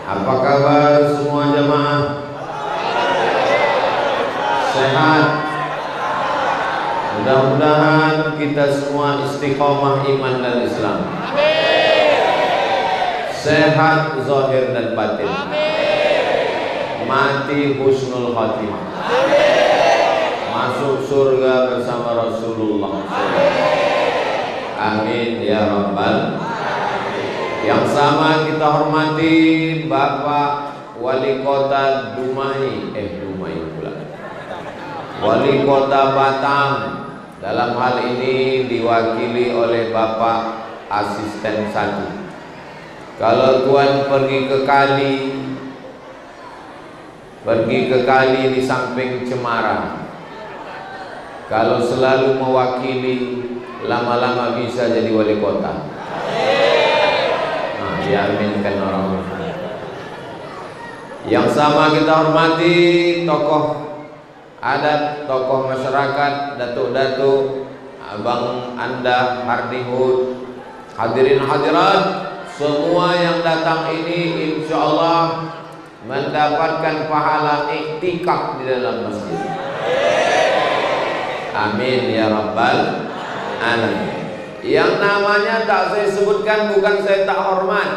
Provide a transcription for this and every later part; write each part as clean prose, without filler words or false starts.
Apa kabar semua jemaah? Sehat? Mudah-mudahan kita semua istiqomah iman dan Islam. Sehat zahir dan batin. Mati husnul khatimah. Masuk surga bersama Rasulullah. Amin ya rabbal. Yang sama kita hormati Bapak Wali Kota Dumai pula. Wali Kota Batam. Dalam hal ini diwakili oleh Bapak Asisten 1. Kalau Tuan pergi ke kali di samping Cemara, kalau selalu mewakili, lama-lama bisa jadi wali kota. Nah, diaminkan orang. Yang sama kita hormati tokoh adat, tokoh masyarakat, datuk-datuk, abang anda, hardihun, hadirin hadirat, semua yang datang ini insya Allah mendapatkan pahala iktikaf di dalam masjid. Amin ya rabbal alamin. Yang namanya tak saya sebutkan bukan saya tak hormat,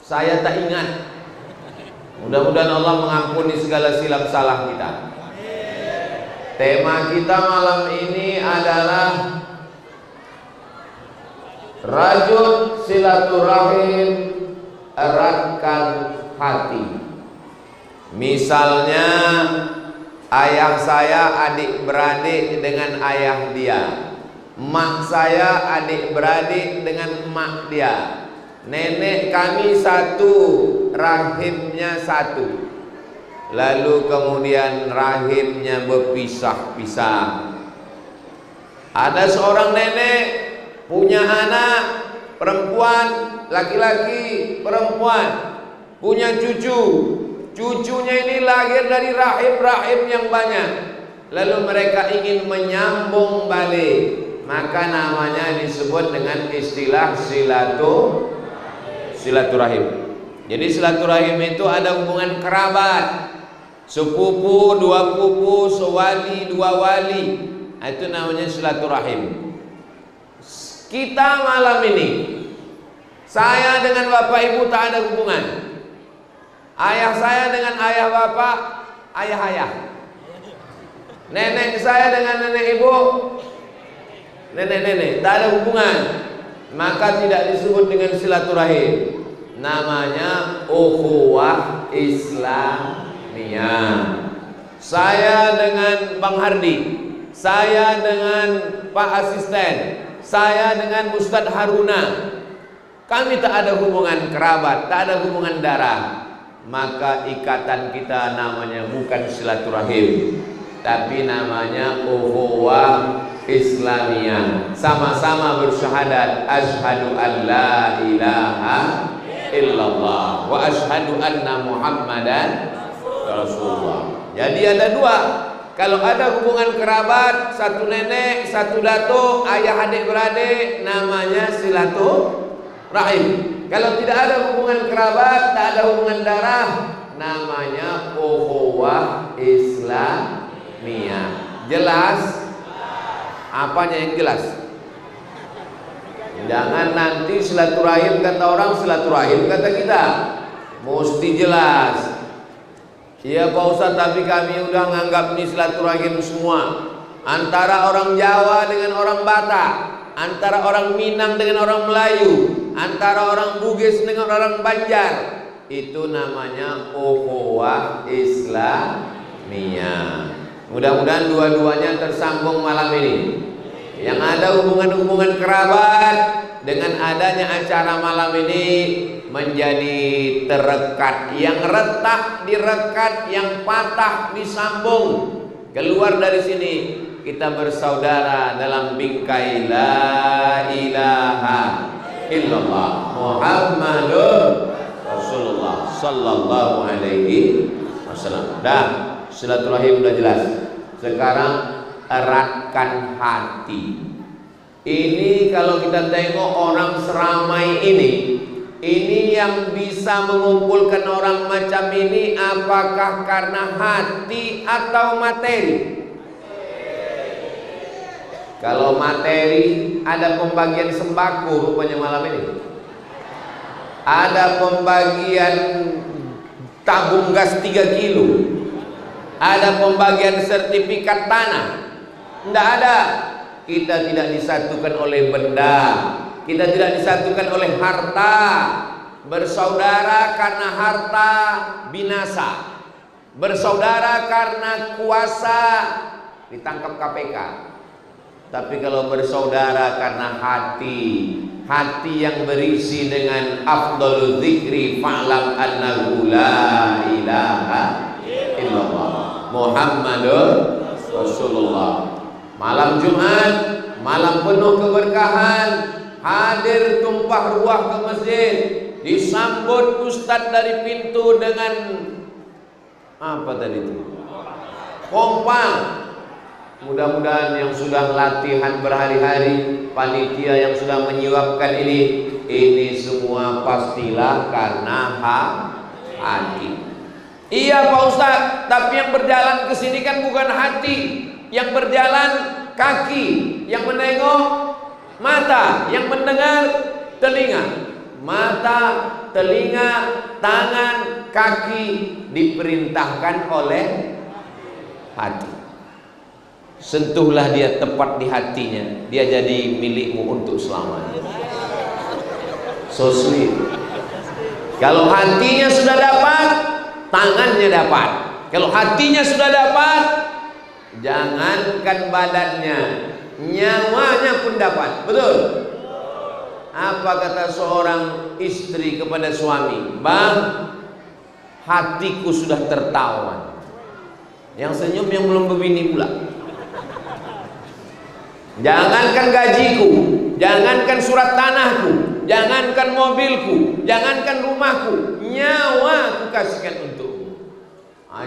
saya tak ingat. Mudah-mudahan Allah mengampuni segala silap salah kita. Tema kita malam ini adalah rajut silaturahim, eratkan hati. Misalnya ayah saya adik-beradik dengan ayah dia, mak saya adik-beradik dengan mak dia, nenek kami satu, rahimnya satu, lalu kemudian rahimnya berpisah-pisah. Ada seorang nenek punya anak perempuan, laki-laki, perempuan, punya cucu. Cucunya ini lahir dari rahim-rahim yang banyak. Lalu mereka ingin menyambung balik, maka namanya disebut dengan istilah silaturahim. Jadi silaturahim itu ada hubungan kerabat, sepupu, dua pupu, sewali, dua wali. Itu namanya silaturahim. Kita malam ini, saya dengan bapak ibu tak ada hubungan. Ayah saya dengan ayah bapak, ayah. Nenek saya dengan nenek ibu, nenek, tak ada hubungan. Maka tidak disebut dengan silaturahim. Namanya ukhuwah Islamiyah. Saya dengan Bang Hardi, saya dengan Pak Asisten, saya dengan Ustadz Haruna, kami tak ada hubungan kerabat, tak ada hubungan darah. Maka ikatan kita namanya bukan silaturahim, tapi namanya ukhuwah Islamiyah. Sama-sama bersyahadat asyhadu an la ilaha illallah wa asyhadu anna Muhammadan Rasulullah. Jadi ada dua. Kalau ada hubungan kerabat, satu nenek, satu datuk, ayah adik beradik, namanya silaturahim. Kalau tidak ada hubungan kerabat, tak ada hubungan darah, namanya ukhuwah Islamiyah. Jelas? Apanya yang jelas? Jangan nanti silaturahim kata orang, silaturahim kata kita. Mesti jelas. Iya Pak Ustaz, tapi kami udah nganggap ini silaturahim semua. Antara orang Jawa dengan orang Batak, antara orang Minang dengan orang Melayu, antara orang Bugis dengan orang Banjar. Itu namanya ukhuwah Islamiyah. Mudah-mudahan dua-duanya tersambung malam ini. Yang ada hubungan-hubungan kerabat, dengan adanya acara malam ini menjadi terekat. Yang retak direkat, yang patah disambung. Keluar dari sini kita bersaudara dalam bingkai la ilaha illallah Muhammadur Rasulullah sallallahu alaihi wasallam. Dah, silaturahim udah jelas. Sekarang eratkan hati. Ini kalau kita tengok orang seramai Ini yang bisa mengumpulkan orang macam ini apakah karena hati atau materi? Kalau materi, ada pembagian sembako rupanya malam ini. Ada pembagian tabung gas 3 kilo. Ada pembagian sertifikat tanah. Tidak ada. Kita tidak disatukan oleh benda. Kita tidak disatukan oleh harta. Bersaudara karena harta binasa. Bersaudara karena kuasa ditangkap KPK. Tapi kalau bersaudara karena hati, hati yang berisi dengan afdalul dzikri fa'lam annahu la ilaha illallah Muhammadur Rasulullah. Malam Jumat, malam penuh keberkahan, hadir tumpah ruah ke masjid, disambut ustadz dari pintu dengan apa tadi itu? Kompak. Mudah-mudahan yang sudah latihan berhari-hari, panitia yang sudah menyiapkan ini semua pastilah karena hati. Iya Pak Ustadz, tapi yang berjalan ke sini kan bukan hati, yang berjalan kaki, yang menengok mata, yang mendengar telinga. Mata, telinga, tangan, kaki diperintahkan oleh hati. Sentuhlah dia tepat di hatinya, dia jadi milikmu untuk selamanya. So sweet. Kalau hatinya sudah dapat, tangannya dapat. Kalau hatinya sudah dapat, jangankan badannya, nyawanya pun dapat. Betul? Apa kata seorang istri kepada suami? Bang, hatiku sudah tertawan. Yang senyum yang belum berbini pula. Jangankan gajiku, jangankan surat tanahku, jangankan mobilku, jangankan rumahku, nyawa aku kasihkan untukmu.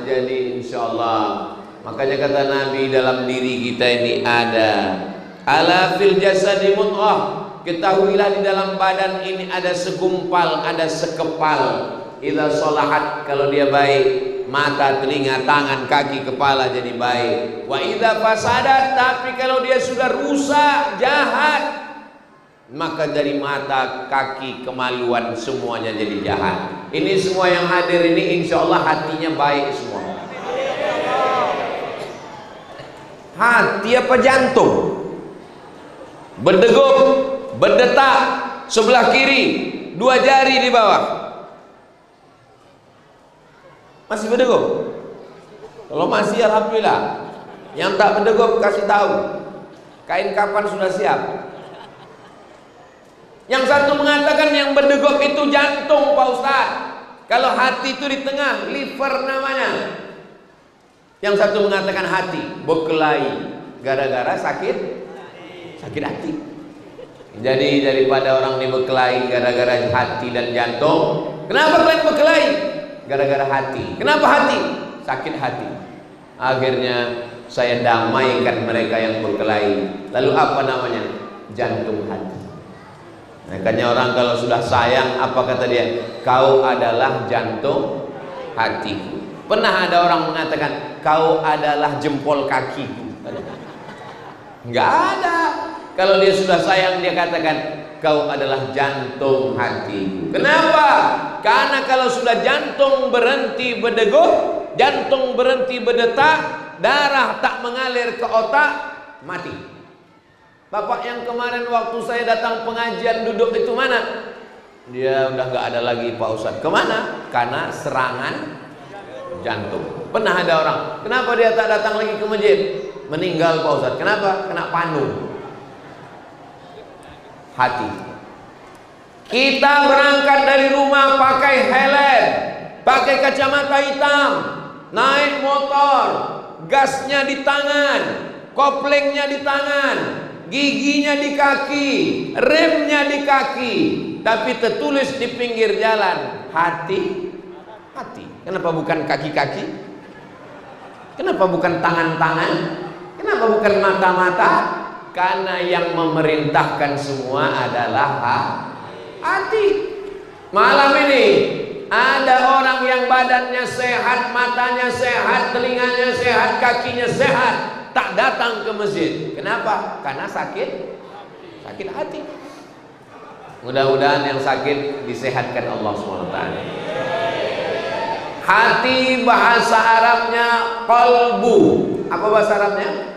Jadi insya Allah. Makanya kata Nabi, dalam diri kita ini ada ala fil jasadi mudghah. Ketahuilah di dalam badan ini ada segumpal, ada sekepal. Idza sholahat, kalau dia baik, mata, telinga, tangan, kaki, kepala jadi baik. Wa idza fasadat, tapi kalau dia sudah rusak, jahat, maka dari mata, kaki, kemaluan semuanya jadi jahat. Ini semua yang hadir ini insya Allah hatinya baik semua. Hati apa jantung? Berdegup, berdetak sebelah kiri, 2 jari di bawah. Masih berdegup? Kalau masih alhamdulillah. Yang tak berdegup kasih tahu. Kain kapan sudah siap. Yang satu mengatakan yang berdegup itu jantung Pak Ustaz. Kalau hati itu di tengah, liver namanya. Yang satu mengatakan hati, berkelahi gara-gara sakit hati. Jadi daripada orang ini berkelahi gara-gara hati dan jantung, kenapa kalian berkelahi? Gara-gara hati. Kenapa hati? Sakit hati. Akhirnya saya damaikan mereka yang berkelahi. Lalu apa namanya? Jantung hati. Makanya orang kalau sudah sayang, apa kata dia? Kau adalah jantung hatiku. Pernah ada orang mengatakan kau adalah jempol kakiku. Enggak ada. Kalau dia sudah sayang, dia katakan kau adalah jantung hatiku. Kenapa? Karena kalau sudah jantung berhenti berdegup, jantung berhenti berdetak, darah tak mengalir ke otak, mati. Bapak yang kemarin waktu saya datang pengajian duduk itu mana? Dia udah gak ada lagi Pak Ustadz. Kemana? Karena serangan jantung. Pernah ada orang, kenapa dia tak datang lagi ke masjid? Meninggal Pak Ustadz. Kenapa? Kena panu. Hati. Kita berangkat dari rumah pakai helm, pakai kacamata hitam, naik motor, gasnya di tangan, koplengnya di tangan, giginya di kaki, remnya di kaki, tapi tertulis di pinggir jalan hati. Kenapa bukan kaki-kaki? Kenapa bukan tangan-tangan? Kenapa bukan mata-mata? Karena yang memerintahkan semua adalah hati. Malam ini ada orang yang badannya sehat, matanya sehat, telinganya sehat, kakinya sehat, tak datang ke masjid. Kenapa? Karena sakit hati. Mudah-mudahan yang sakit disehatkan Allah SWT. Hati bahasa Arabnya qalbu. Apa bahasa Arabnya?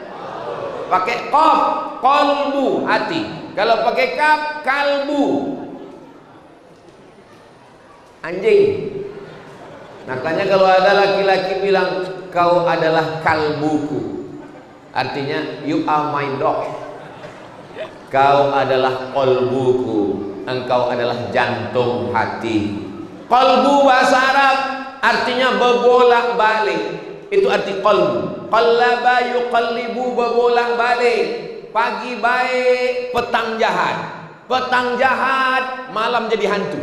Pakai qaf, qalbu, hati. Kalau pakai kaf, kalbu, anjing. Makanya kalau ada laki-laki bilang kau adalah kalbuku, artinya you are my dog. Kau adalah qalbuku, engkau adalah jantung hati. Qalbu bahasa Arab artinya berbolak-balik. Itu arti qalbu. Qallaba yuqallibu, berbolak-balik. Pagi baik, petang jahat. Petang jahat, malam jadi hantu.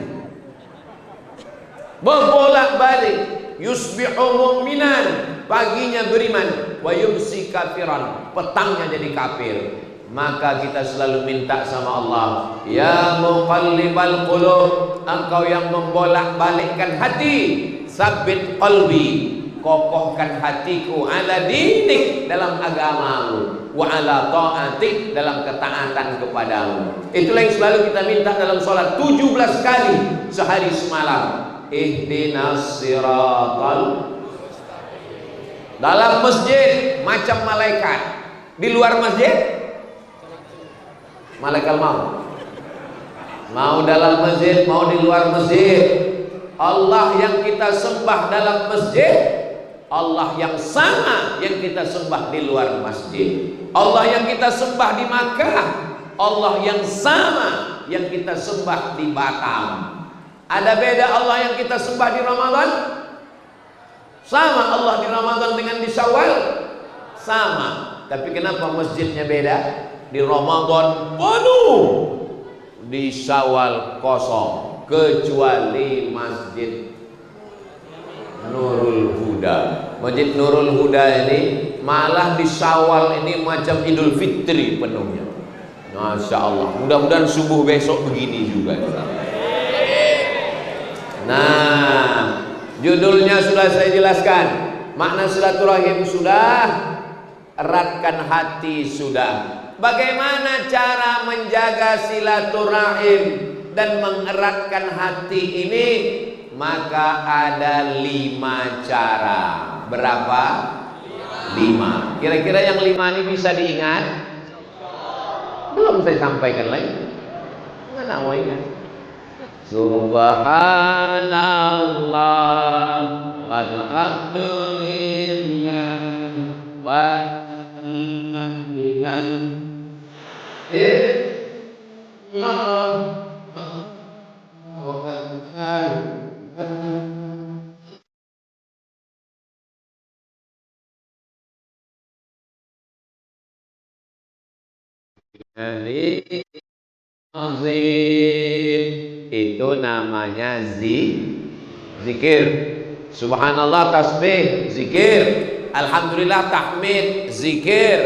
Berbolak-balik. Yusbihu mu'minan, paginya beriman, wa yumsi kafiran, petangnya jadi kafir. Maka kita selalu minta sama Allah, ya muqallibal qulub, engkau yang membolak-balikkan hati, sabbit qalbi, kokohkan hatiku, ala dinik, dalam agamamu, wa ala ta'atik, dalam ketaatan kepadamu. Itulah yang selalu kita minta dalam sholat 17 kali sehari semalam. Ihdinas siratal. Dalam masjid macam malaikat, di luar masjid malaikat mau dalam masjid, mau di luar masjid. Allah yang kita sembah dalam masjid, Allah yang sama yang kita sembah di luar masjid. Allah yang kita sembah di Makkah, Allah yang sama yang kita sembah di Batam. Ada beda Allah yang kita sembah di Ramadan? Sama Allah di Ramadan dengan di Syawal? Sama. Tapi kenapa masjidnya beda? Di Ramadan penuh, di Syawal kosong, kecuali Masjid Nurul Huda. Masjid Nurul Huda ini malah di Syawal ini macam Idul Fitri penuhnya. Masya Allah. Mudah-mudahan subuh besok begini juga. Nah, judulnya sudah saya jelaskan, makna silaturahim sudah, eratkan hati sudah. Bagaimana cara menjaga silaturahim dan mengeratkan hati ini? Maka ada 5 cara. Berapa? 5. Kira-kira yang 5 ini bisa diingat? Belum saya sampaikan lagi. Nggak mau ingat. Subhanallah walhamdulillah wa itu namanya zikir. Subhanallah tasbih, zikir. Alhamdulillah tahmid, zikir.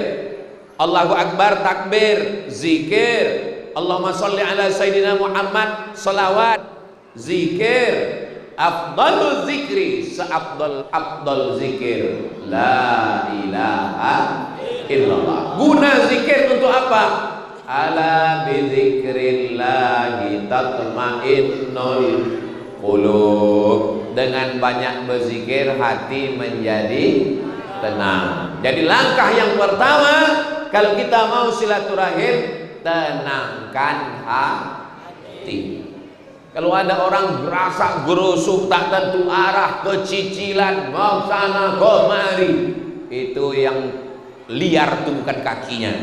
Allahu Akbar takbir, zikir. Allahumma sholli ala Sayyidina Muhammad, salawat, zikir. Afdalul zikri, seafdal zikir, la ilaha illallah. Guna zikir untuk apa? Ala bizikrillahi tatma'innul qulub. Dengan banyak berzikir hati menjadi tenang. Jadi langkah yang pertama kalau kita mau silaturahim, tenangkan hati. Kalau ada orang gerasa gerusuk tak tentu arah, kecicilan, mau sana kemari, itu yang liar itu bukan kakinya,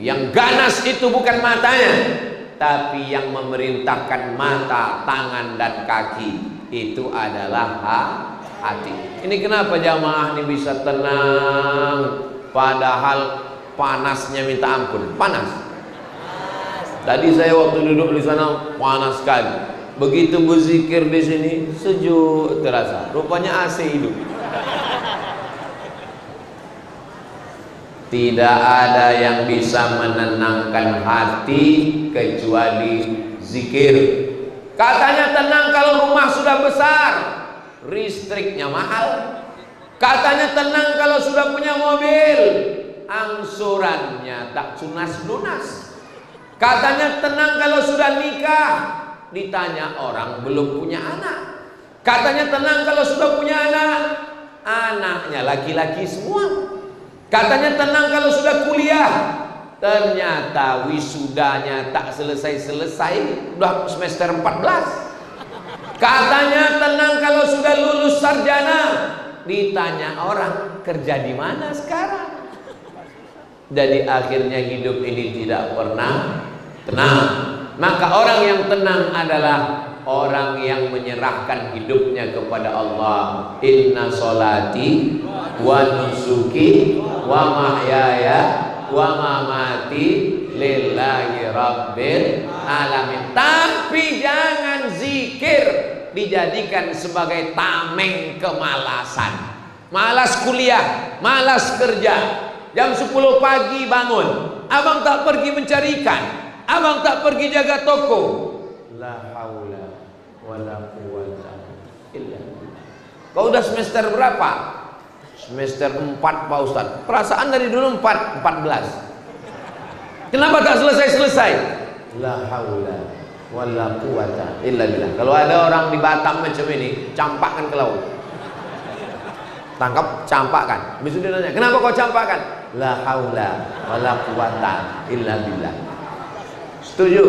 yang ganas itu bukan matanya, tapi yang memerintahkan mata, tangan dan kaki itu adalah hati. Ini kenapa jamaah ini bisa tenang padahal panasnya minta ampun, panas. Tadi saya waktu duduk di sana panas sekali. Begitu berzikir di sini sejuk terasa. Rupanya AC hidup. Tidak ada yang bisa menenangkan hati kecuali zikir. Katanya tenang kalau rumah sudah besar, listriknya mahal. Katanya tenang kalau sudah punya mobil, angsurannya tak lunas. Katanya tenang kalau sudah nikah, ditanya orang belum punya anak. Katanya tenang kalau sudah punya anak, anaknya laki-laki semua. Katanya tenang kalau sudah kuliah, ternyata wisudanya tak selesai-selesai, udah semester 14. Katanya tenang kalau sudah lulus sarjana, ditanya orang kerja di mana sekarang. Jadi akhirnya hidup ini tidak pernah tenang. Maka orang yang tenang adalah orang yang menyerahkan hidupnya kepada Allah. Inna solati wa nusuki wa mahyaya wa mamati lillahi rabbil alamin. Tapi jangan zikir dijadikan sebagai tameng kemalasan. Malas kuliah, malas kerja. Jam 10 pagi bangun, abang tak pergi mencari ikan, abang tak pergi jaga toko. La haula wala quwata illa billah. Kau udah semester berapa? Semester 4 Pak Ustaz. Perasaan dari dulu 14. Kenapa tak selesai-selesai? La haula wala quwata illa billah. Kalau ada orang di Batam macam ini, campakkan ke laut. Tangkap, campakkan. Habis itu dia nanya, kenapa kau campakkan? La haula wala quwata illa billah. Setuju?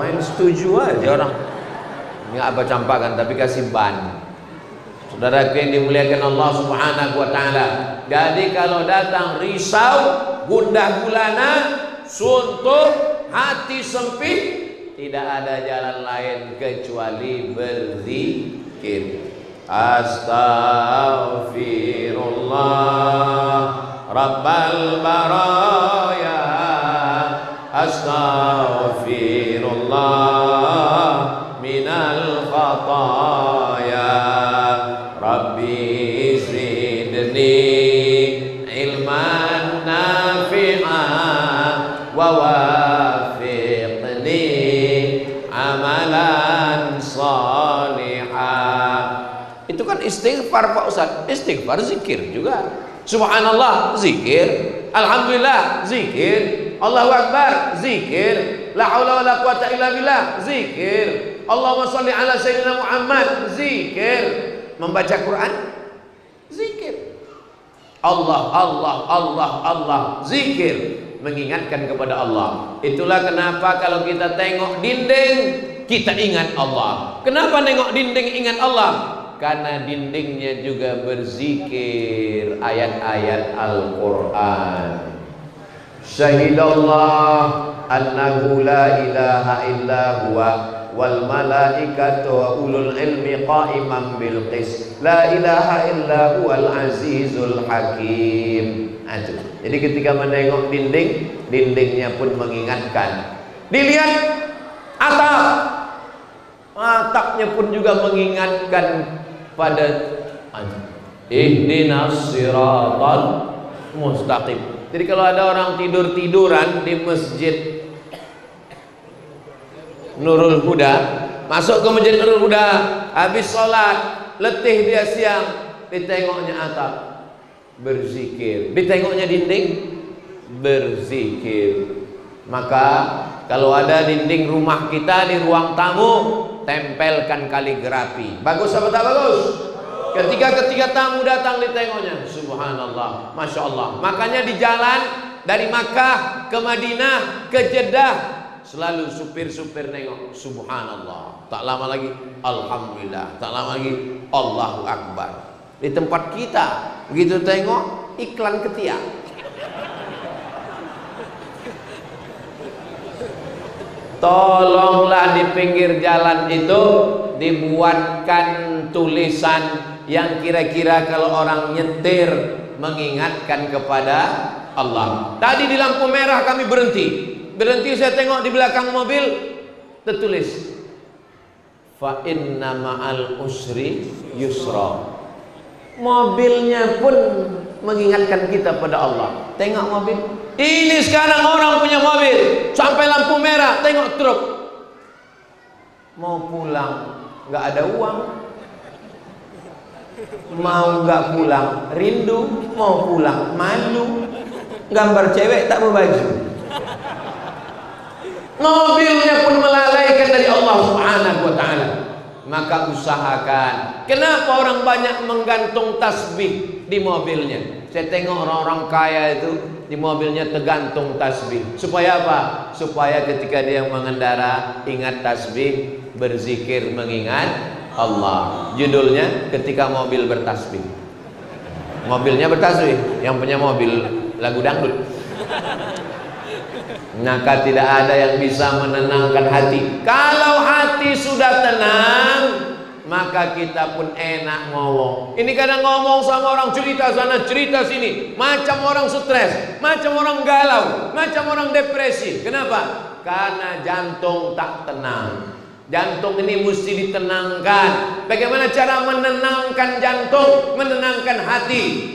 Main setuju aja orang. Ini apa campakkan tapi kasih ban. Saudaraku yang dimuliakan Allah Subhanahu wa taala. Jadi kalau datang risau, gundah gulana, suntuk, hati sempit, tidak ada jalan lain kecuali berzikir. Astaghfirullah Rabbal baraya, astaghfirullah minal khataya, Rabbi zidni ilman nafi'an wa wafiqni amalan salihah. Itu kan istighfar Pak Ustaz. Istighfar zikir juga. Subhanallah zikir, alhamdulillah zikir, Allahu Akbar zikir, la haula wala quwata illa billah zikir, Allahumma shalli ala sayyidina Muhammad zikir, membaca Quran zikir, Allah zikir, mengingatkan kepada Allah. Itulah kenapa kalau kita tengok dinding kita ingat Allah. Kenapa nengok dinding ingat Allah? Karena dindingnya juga berzikir ayat-ayat Al-Quran. Syahidallah annahu la ilaha illa huwa wal malaikatu wa ulul ilmi qa'iman bil qis la ilaha illa huwal azizul hakim. Jadi ketika menengok dinding, dindingnya pun mengingatkan. Dilihat atap, atapnya pun juga mengingatkan pada ihdinas siratal mustaqim. Jadi kalau ada orang tidur-tiduran di masjid Nurul Huda, masuk ke masjid Nurul Huda, habis sholat, letih dia siang, ditengoknya atap, berzikir, ditengoknya dinding, berzikir. Maka kalau ada dinding rumah kita di ruang tamu, tempelkan kaligrafi. Bagus apa tak bagus? Ketika tamu datang ditengoknya, subhanallah, masya Allah. Makanya di jalan dari Makkah ke Madinah ke Jeddah, selalu supir-supir nengok, subhanallah. Tak lama lagi, alhamdulillah. Tak lama lagi, Allahu Akbar. Di tempat kita, begitu tengok iklan ketiak. Tolonglah di pinggir jalan itu dibuatkan tulisan yang kira-kira kalau orang nyetir mengingatkan kepada Allah. Tadi di lampu merah kami berhenti saya tengok di belakang mobil tertulis fa inna ma'al usri yusra. Mobilnya pun mengingatkan kita pada Allah. Tengok mobil. Ini sekarang orang punya mobil sampai lampu merah, tengok truk. mau pulang nggak ada uang, mau nggak pulang rindu, mau pulang malu, gambar cewek tak berbaju, mobilnya pun melalaikan dari Allah Subhanahu wa Ta'ala. Maka usahakan. Kenapa orang banyak menggantung tasbih di mobilnya? Saya tengok orang-orang kaya itu di mobilnya tergantung tasbih. Supaya apa? Supaya ketika dia mengendara ingat tasbih, berzikir mengingat Allah. Judulnya ketika mobil bertasbih. Mobilnya bertasbih, yang punya mobil lagu dangdut. Maka tidak ada yang bisa menenangkan hati. Kalau hati sudah tenang, maka kita pun enak ngomong. Ini kadang ngomong sama orang, cerita sana cerita sini, macam orang stres, macam orang galau, macam orang depresi. Kenapa? Karena jantung tak tenang. Jantung ini mesti ditenangkan. Bagaimana cara menenangkan jantung, menenangkan hati?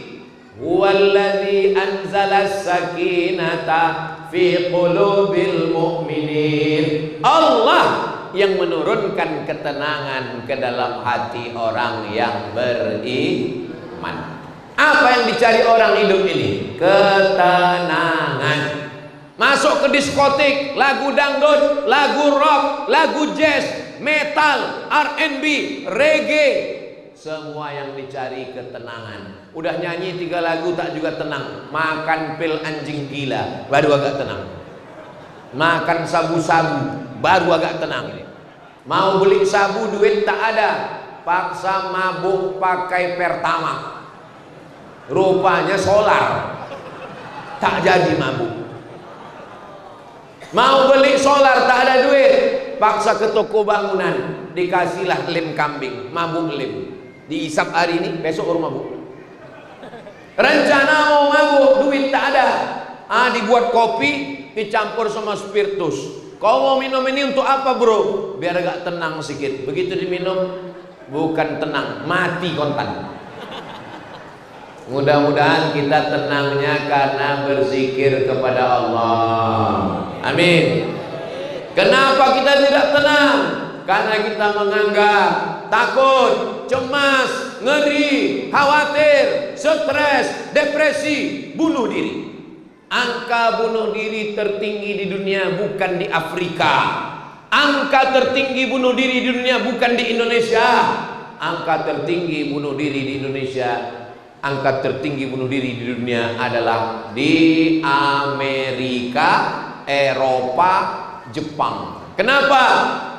Huwallazi anzalas sakinata fi qulubil mu'minin. Allah yang menurunkan ketenangan ke dalam hati orang yang beriman. Apa yang dicari orang hidup ini? Ketenangan. Masuk ke diskotik, lagu dangdut, lagu rock, lagu jazz, metal, R&B, reggae, semua yang dicari ketenangan. Udah nyanyi 3 lagu tak juga tenang. Makan pil anjing gila baru agak tenang. Makan sabu-sabu baru agak tenang. Mau beli sabu duit tak ada, paksa mabuk pakai Pertamax. Rupanya solar, tak jadi mabuk. Mau beli solar tak ada duit, paksa ke toko bangunan, dikasihlah lem kambing, mabuk lem. Diisap hari ini, besok baru mabuk. Rencana mau mabuk, duit tak ada. Dibuat kopi, dicampur sama spiritus. Kau mau minum ini untuk apa bro? Biar agak tenang sedikit. Begitu diminum, bukan tenang, mati kontan. Mudah-mudahan kita tenangnya karena berzikir kepada Allah. Amin. Kenapa kita tidak tenang? Karena kita menganggap takut, cemas, ngeri, khawatir, stres, depresi, bunuh diri. Angka bunuh diri tertinggi di dunia bukan di Afrika. Angka tertinggi bunuh diri di dunia bukan di Indonesia. Angka tertinggi bunuh diri di Indonesia, angka tertinggi bunuh diri di dunia adalah di Amerika, Eropa, Jepang. Kenapa?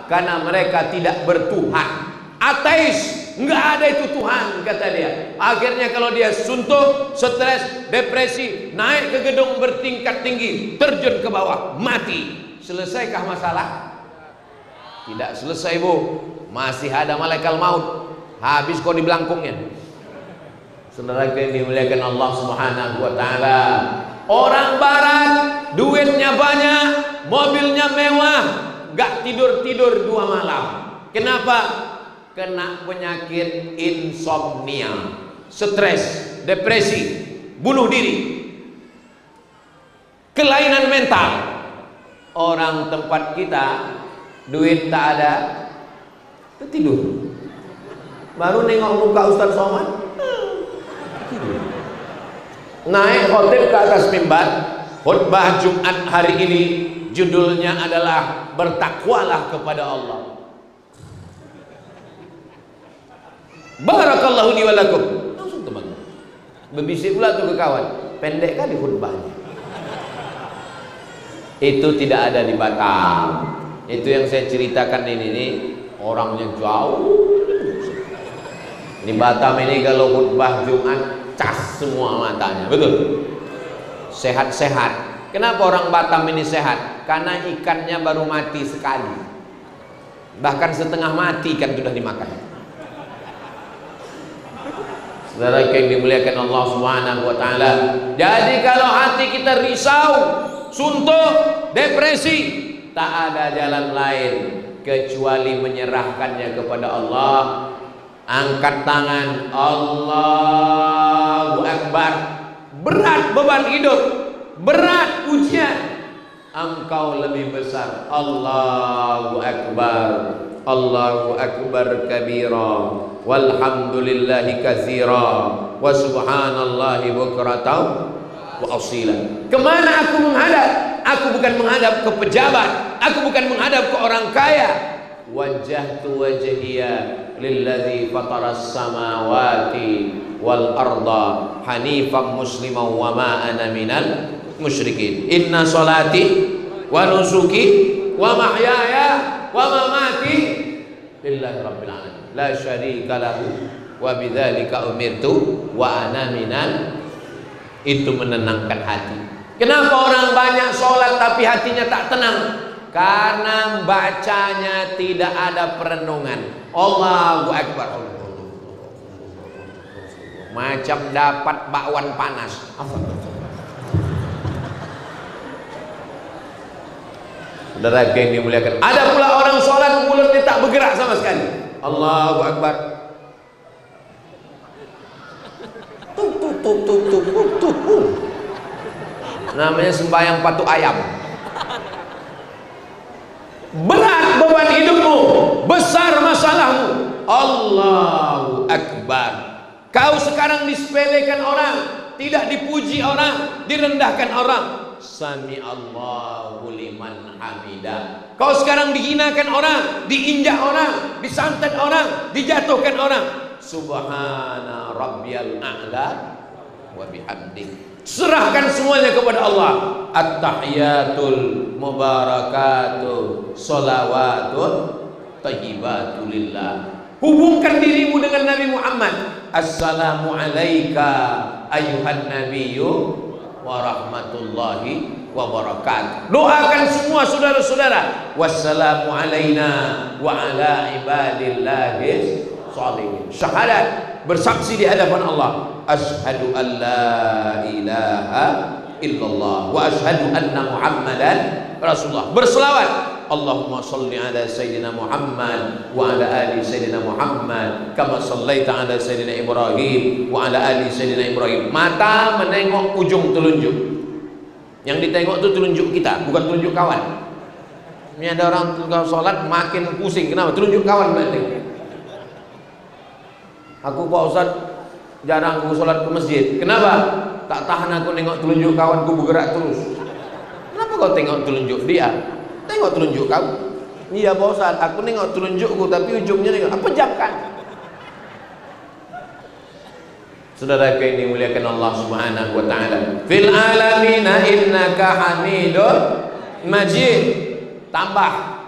Karena mereka tidak bertuhan. Ateis, nggak ada itu Tuhan kata dia. Akhirnya kalau dia suntuk, stres, depresi, naik ke gedung bertingkat tinggi, terjun ke bawah, mati. Selesaikah masalah? Tidak selesai bu. Masih ada malaikat maut. Habis kau di belangkungnya. Saudara yang dimuliakan Allah Subhanahu wa Ta'ala, orang barat duitnya banyak, mobilnya mewah, gak tidur-tidur 2 malam. Kenapa? Kena penyakit insomnia, stres, depresi, bunuh diri, kelainan mental. Orang tempat kita duit tak ada, tidur. Baru nengok muka Ustaz Somad, tidur. Naik khotib ke atas mimbar, khutbah Jumat hari ini judulnya adalah bertakwalah kepada Allah. Barakallahu li wa lakum. Langsung teman. Berbisik pula tuh ke kawan. Pendek kali khutbahnya. Itu tidak ada di Batam. Itu yang saya ceritakan ini orangnya jauh. Di Batam ini kalau khutbah Jumat cas semua matanya. Betul. Sehat-sehat. Kenapa orang Batam ini sehat? Karena ikannya baru mati sekali. Bahkan setengah mati ikan sudah dimakan. Saudara yang dimuliakan Allah Subhanahu wa Ta'ala. Jadi kalau hati kita risau, suntuk, depresi, tak ada jalan lain kecuali menyerahkannya kepada Allah. Angkat tangan, Allahu Akbar. Berat beban hidup, berat ujian, engkau lebih besar. Allahu Akbar. Allahu akbar kabira, walhamdulillahi katsira, wa subhanallahi bukratan wa asila. Kemana aku menghadap? Aku bukan menghadap ke pejabat, aku bukan menghadap ke orang kaya. Wajjahtu wajhiya lilladzi fataras samawati wal arda hanifan musliman wa ma ana minal musyrikin. Inna salati wa nusuki wa mahyaya wa mamati lillahi rabbil alamin la syarika lahu wa bidzalika umirtu wa ana minal. Itu menenangkan hati. Kenapa orang banyak sholat tapi hatinya tak tenang? Karena bacanya tidak ada perenungan. Allahu akbar, macam dapat bakwan panas. Saudara yang dimuliakan, ada pula orang sholat mulutnya tak bergerak sama sekali. Allahu akbar. Namanya sembahyang patuk ayam. Berat beban hidupmu, besar masalahmu. Allahu akbar. Kau sekarang disepelekan orang, tidak dipuji orang, direndahkan orang. Sami Allahu liman hamidah. Kau sekarang dihinakan orang, diinjak orang, disantet orang, dijatuhkan orang. Subhana rabbiyal a'la wa bihamdihi. Serahkan semuanya kepada Allah. At-tahiyatul mubarakatuh sholawatun thayyibatu lillah. Hubungkan dirimu dengan Nabi Muhammad. Assalamu alayka ayuhan nabiyyu wa rahmatullahi wa barakatuh. Doakan semua saudara-saudara. Wassalamu alayna wa ala ibadillahi sholihin. Syahadat, bersaksi di hadapan Allah. Asyhadu an la ilaha illallah wa asyhadu anna Muhammadan Rasulullah. Berselawat. Allahumma salli ala sayyidina Muhammad wa ala ali sayyidina Muhammad kama sallaita ala sayyidina Ibrahim wa ala ali sayyidina Ibrahim. Mata menengok ujung telunjuk. Yang ditengok itu telunjuk kita, bukan telunjuk kawan. Ini ada orang tukang sholat makin pusing. Kenapa? Telunjuk kawan berarti. Aku Pak Ustaz jarang aku sholat ke masjid. Kenapa? Tak tahan aku nengok telunjuk kawanku bergerak terus. Kenapa kau tengok telunjuk dia? Tengok telunjuk kamu. Iya Pak Ustaz, aku nengok telunjukku tapi ujungnya nengok. Apa jamkan? Saudara yang dimuliakan Allah Subhanahu wa taala. Fil alamina innaka Hamidun Majid. Tambah.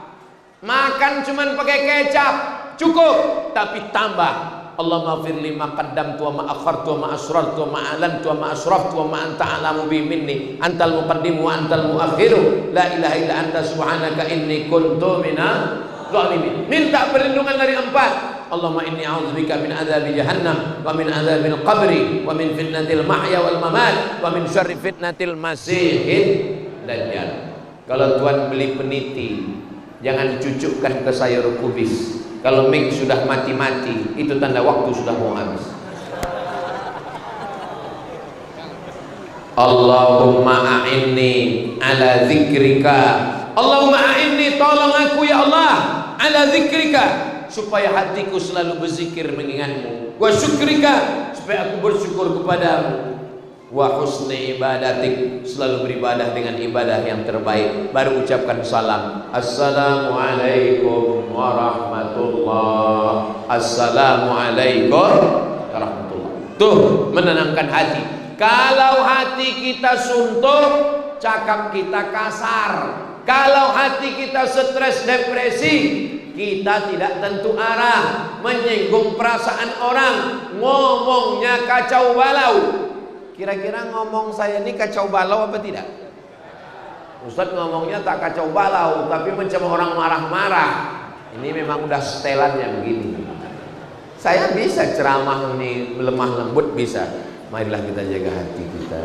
Makan cuman pakai kecap cukup, tapi tambah. Allahumma firli ma qaddamtu wa ma akhartu wa ma asrartu wa ma alantu wa ma asraftu wa ma anta a'lamu bi minni antal muqaddimu wa antal muakhiru la ilaha illa anta subhanaka inni kuntu minaz zalimin. Minta perlindungan dari empat. Allahumma inni a'udzubika min adzabi jahannam wa min adzabil qabri wa min fitnatil mahya wal mamat wa min syarri fitnatil masiihid dajjal. Kalau Tuhan beli peniti, jangan dicucukkan ke sayur kubis. Kalau mic sudah mati-mati, itu tanda waktu sudah mau habis. Allahumma a'inni ala zikrika. Allahumma a'inni, tolong aku ya Allah, ala zikrika, supaya hatiku selalu berzikir mengingatmu. Wa syukrika, supaya aku bersyukur kepadamu. Wa husni ibadatik, selalu beribadah dengan ibadah yang terbaik. Baru ucapkan salam. Assalamualaikum warahmatullah. Assalamualaikum warahmatullah. Tuh, menenangkan hati. Kalau hati kita suntuk, cakap kita kasar. Kalau hati kita stres, depresi, kita tidak tentu arah, menyinggung perasaan orang, ngomongnya kacau balau. Kira-kira ngomong saya ini kacau balau apa tidak? Ustaz ngomongnya tak kacau balau, tapi macam orang marah-marah. Ini memang udah setelannya begini. Saya bisa ceramah ini lemah lembut bisa. Marilah kita jaga hati kita.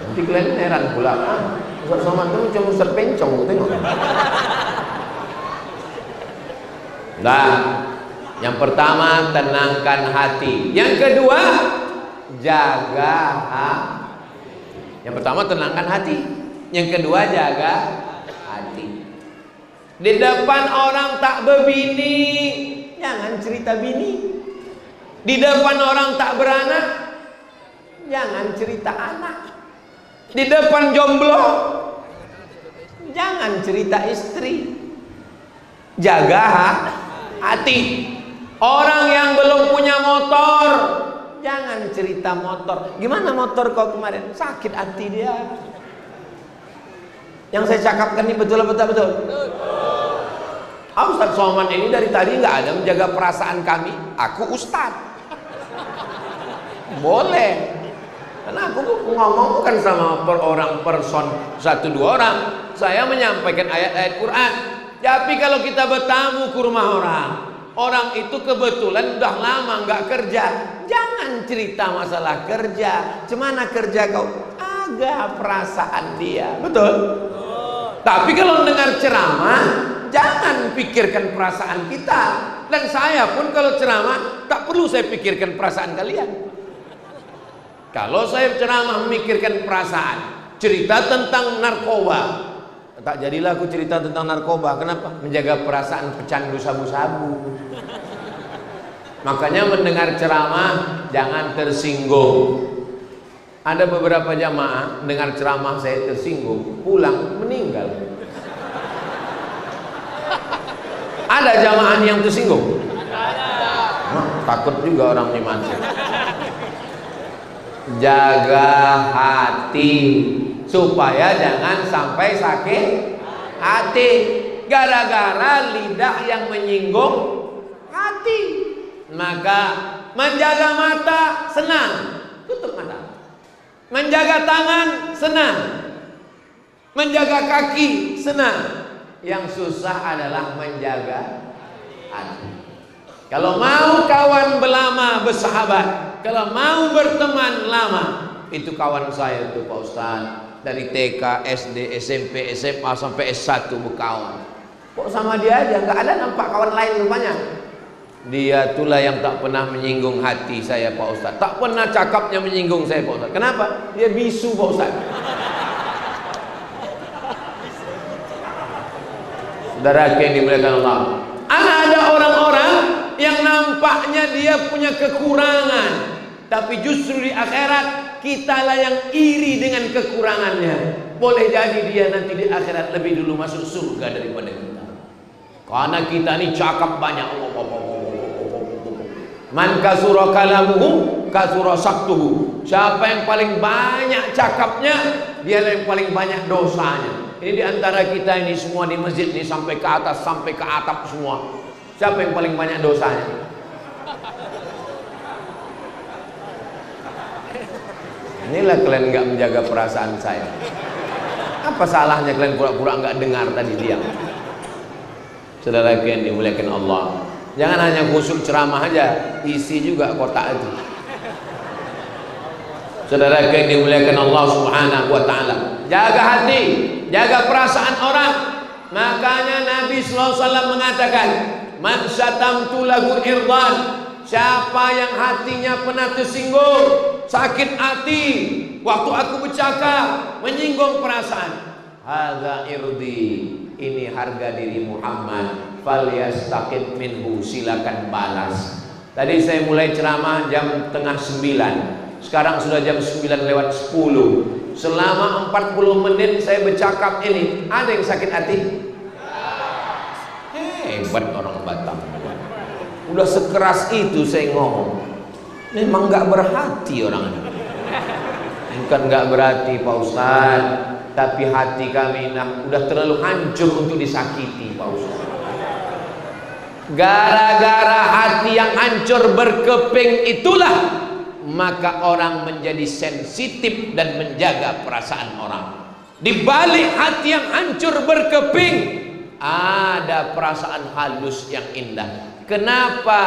Nanti kalian heran pula. Ustaz Somad itu macam Ustaz Pencong, tengok. Nah, yang pertama tenangkan hati. Yang kedua, jaga yang pertama tenangkan hati, yang kedua jaga hati. Di depan orang tak berbini, jangan cerita bini. Di depan orang tak beranak, jangan cerita anak. Di depan jomblo, jangan cerita istri. Jaga hati. Orang yang belum punya motor, jangan cerita motor. Gimana motor kau kemarin? Sakit hati dia. Yang saya cakapkan ini betul. Ustaz Somad ini dari tadi nggak ada menjaga perasaan kami. Aku Ustaz. Boleh. Karena aku ngomong bukan sama satu dua orang. Saya menyampaikan ayat-ayat Quran. Tapi kalau kita bertamu ke rumah orang itu kebetulan udah lama nggak kerja, jangan cerita masalah kerja. Cemana kerja kau? Agak perasaan dia, betul? Tapi kalau dengar ceramah, jangan pikirkan perasaan kita. Dan saya pun kalau ceramah tak perlu saya pikirkan perasaan kalian. Kalau saya ceramah memikirkan perasaan, cerita tentang narkoba, tak jadilah aku cerita tentang narkoba. Kenapa? Menjaga perasaan pecandu sabu-sabu. Makanya mendengar ceramah jangan tersinggung. Ada beberapa jamaah dengar ceramah saya tersinggung, pulang meninggal. Ada jamaah yang tersinggung? Takut juga orang mati. Jaga hati supaya jangan sampai sakit hati gara-gara lidah yang menyinggung hati. Maka menjaga mata senang, tutup mata. Menjaga tangan senang, menjaga kaki senang. Yang susah adalah menjaga hati. Kalau mau kawan berlama bersahabat, kalau mau berteman lama, itu kawan saya itu Pak Ustaz, dari TK, SD, SMP, SMA sampai S1 berkawan. Kok sama dia aja, nggak ada nampak kawan lain rupanya. Dia itulah yang tak pernah menyinggung hati saya Pak Ustaz. Tak pernah cakapnya menyinggung saya Pak Ustaz. Kenapa? Dia bisu Pak Ustaz. Saudara yang dimuliakan Allah, ada orang-orang yang nampaknya dia punya kekurangan, tapi justru di akhirat kitalah yang iri dengan kekurangannya. Boleh jadi dia nanti di akhirat lebih dulu masuk surga daripada kita, karena kita ini cakap banyak. Man kasura kalamuhu kasura saktuhu. Siapa yang paling banyak cakapnya, dia yang paling banyak dosanya. Ini diantara kita ini semua di masjid ini sampai ke atas, sampai ke atap semua. Siapa yang paling banyak dosanya? Inilah kalian nggak menjaga perasaan saya. Apa salahnya kalian pura-pura nggak dengar tadi diam? Saudara yang dimuliakan Allah, jangan hanya khusyuk ceramah aja, isi juga kotak itu. Saudara yang dimuliakan Allah Subhanahu wa taala, jaga hati, jaga perasaan orang. Makanya Nabi sallallahu alaihi wasallam mengatakan, man syatamtu lahu irdan, siapa yang hatinya pernah tersinggung, sakit hati waktu aku bercakap, menyinggung perasaan, hadza irdi, ini harga diri Muhammad, falyastaqim minhu, silakan balas. Tadi saya mulai ceramah jam 8:30. Sekarang sudah jam 9:10. Selama 40 menit saya bercakap ini, ada yang sakit hati? Hebat orang Batam. Udah sekeras itu saya ngomong. Memang nggak berhati orang ini. Bukan nggak berhati Pak Ustaz, tapi hati kami udah terlalu hancur untuk disakiti Pak Ustaz. Gara-gara hati yang hancur berkeping itulah maka orang menjadi sensitif dan menjaga perasaan orang. Di balik hati yang hancur berkeping ada perasaan halus yang indah. Kenapa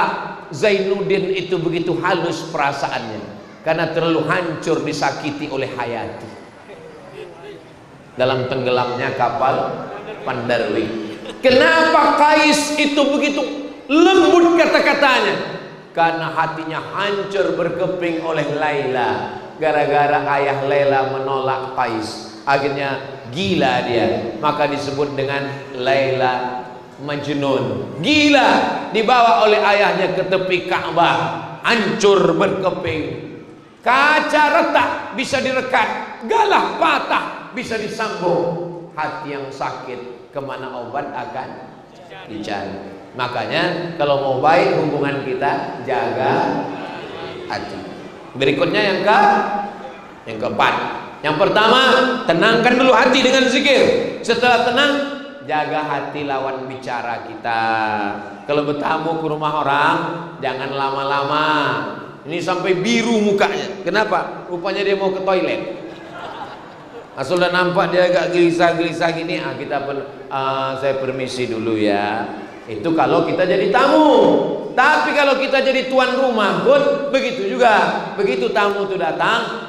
Zainuddin itu begitu halus perasaannya? Karena terlalu hancur disakiti oleh Hayati dalam tenggelamnya kapal Pandarwi. Kenapa Kais itu begitu lembut kata-katanya? karena hatinya hancur berkeping oleh Laila. Gara-gara ayah Laila menolak Qais, akhirnya gila dia, maka disebut dengan Laila Majnun. Gila, dibawa oleh ayahnya ke tepi Ka'bah, hancur berkeping. Kaca retak bisa direkat, galah patah bisa disambung. Hati yang sakit, kemana obat akan dicari. Makanya kalau mau baik hubungan kita, jaga hati. Berikutnya yang keempat. Yang pertama, tenangkan dulu hati dengan zikir. Setelah tenang, jaga hati lawan bicara kita. Kalau bertamu ke rumah orang, jangan lama-lama. Ini sampai biru mukanya. Kenapa? Rupanya dia mau ke toilet. Sudah nampak dia agak gelisah-gelisah gini, saya permisi dulu ya. Itu kalau kita jadi tamu. Tapi kalau kita jadi tuan rumah pun begitu juga. Begitu tamu itu datang,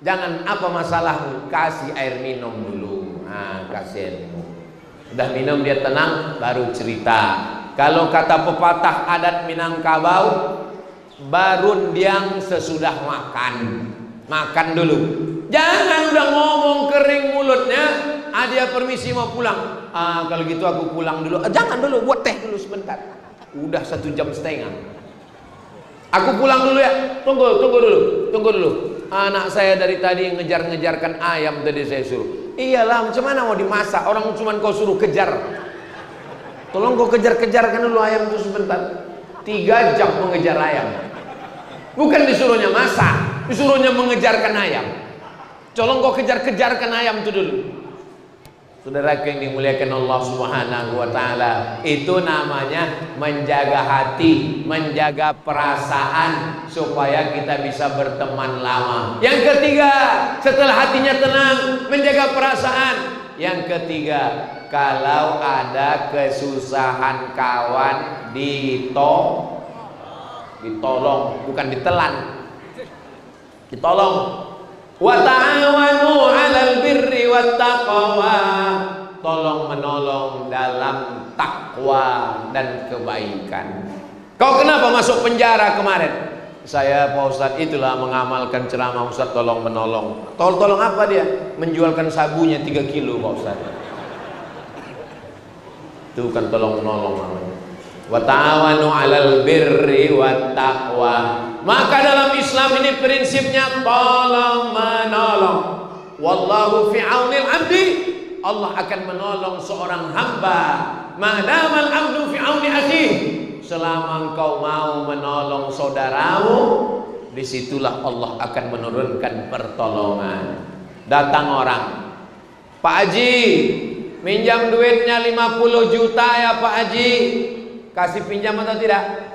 jangan apa masalahmu, kasih air minum dulu. Kasih air minum. Udah minum dia tenang, baru cerita. Kalau kata pepatah adat Minangkabau, barun diang sesudah makan. Makan dulu. Jangan udah ngomong kering mulutnya, dia permisi mau pulang. Kalau gitu aku pulang dulu. Jangan dulu, buat teh dulu sebentar. Udah 1,5 jam. Aku pulang dulu ya. Tunggu dulu. Anak saya dari tadi ngejar-ngejarkan ayam tadi saya suruh. Iyalah, macam mana mau dimasak? Orang cuma kau suruh kejar. Tolong kau kejar-kejarkan dulu ayam itu sebentar. 3 jam mengejar ayam. Bukan disuruhnya masak, disuruhnya mengejarkan ayam. Tolong kau kejar-kejarkan ayam itu dulu. Saudara yang dimuliakan Allah Subhanahu wa taala, itu namanya menjaga hati, menjaga perasaan supaya kita bisa berteman lama. Yang ketiga, setelah hatinya tenang, menjaga perasaan. Yang ketiga, kalau ada kesusahan kawan ditolong, bukan ditelan. Ditolong. Wa ta'awanu 'alal birri wat taqwa. Tolong menolong dalam takwa dan kebaikan. Kau kenapa masuk penjara kemarin? Saya Pak Ustadz itulah mengamalkan ceramah Ustadz tolong menolong. Tolong apa dia? Menjualkan sabunya 3 kilo Pak Ustadz. Itu kan tolong menolong namanya. Wa ta'awanu 'alal birri wat taqwa. Maka dalam Islam ini prinsipnya tolong menolong. Wallahu fi 'aunil 'abdi. Allah akan menolong seorang hamba. Madamal 'abdu fi 'auni akhihi. Selama engkau mau menolong saudaramu, disitulah Allah akan menurunkan pertolongan. Datang orang, Pak Haji, minjam duitnya 50 juta ya Pak Haji. Kasih pinjam atau tidak?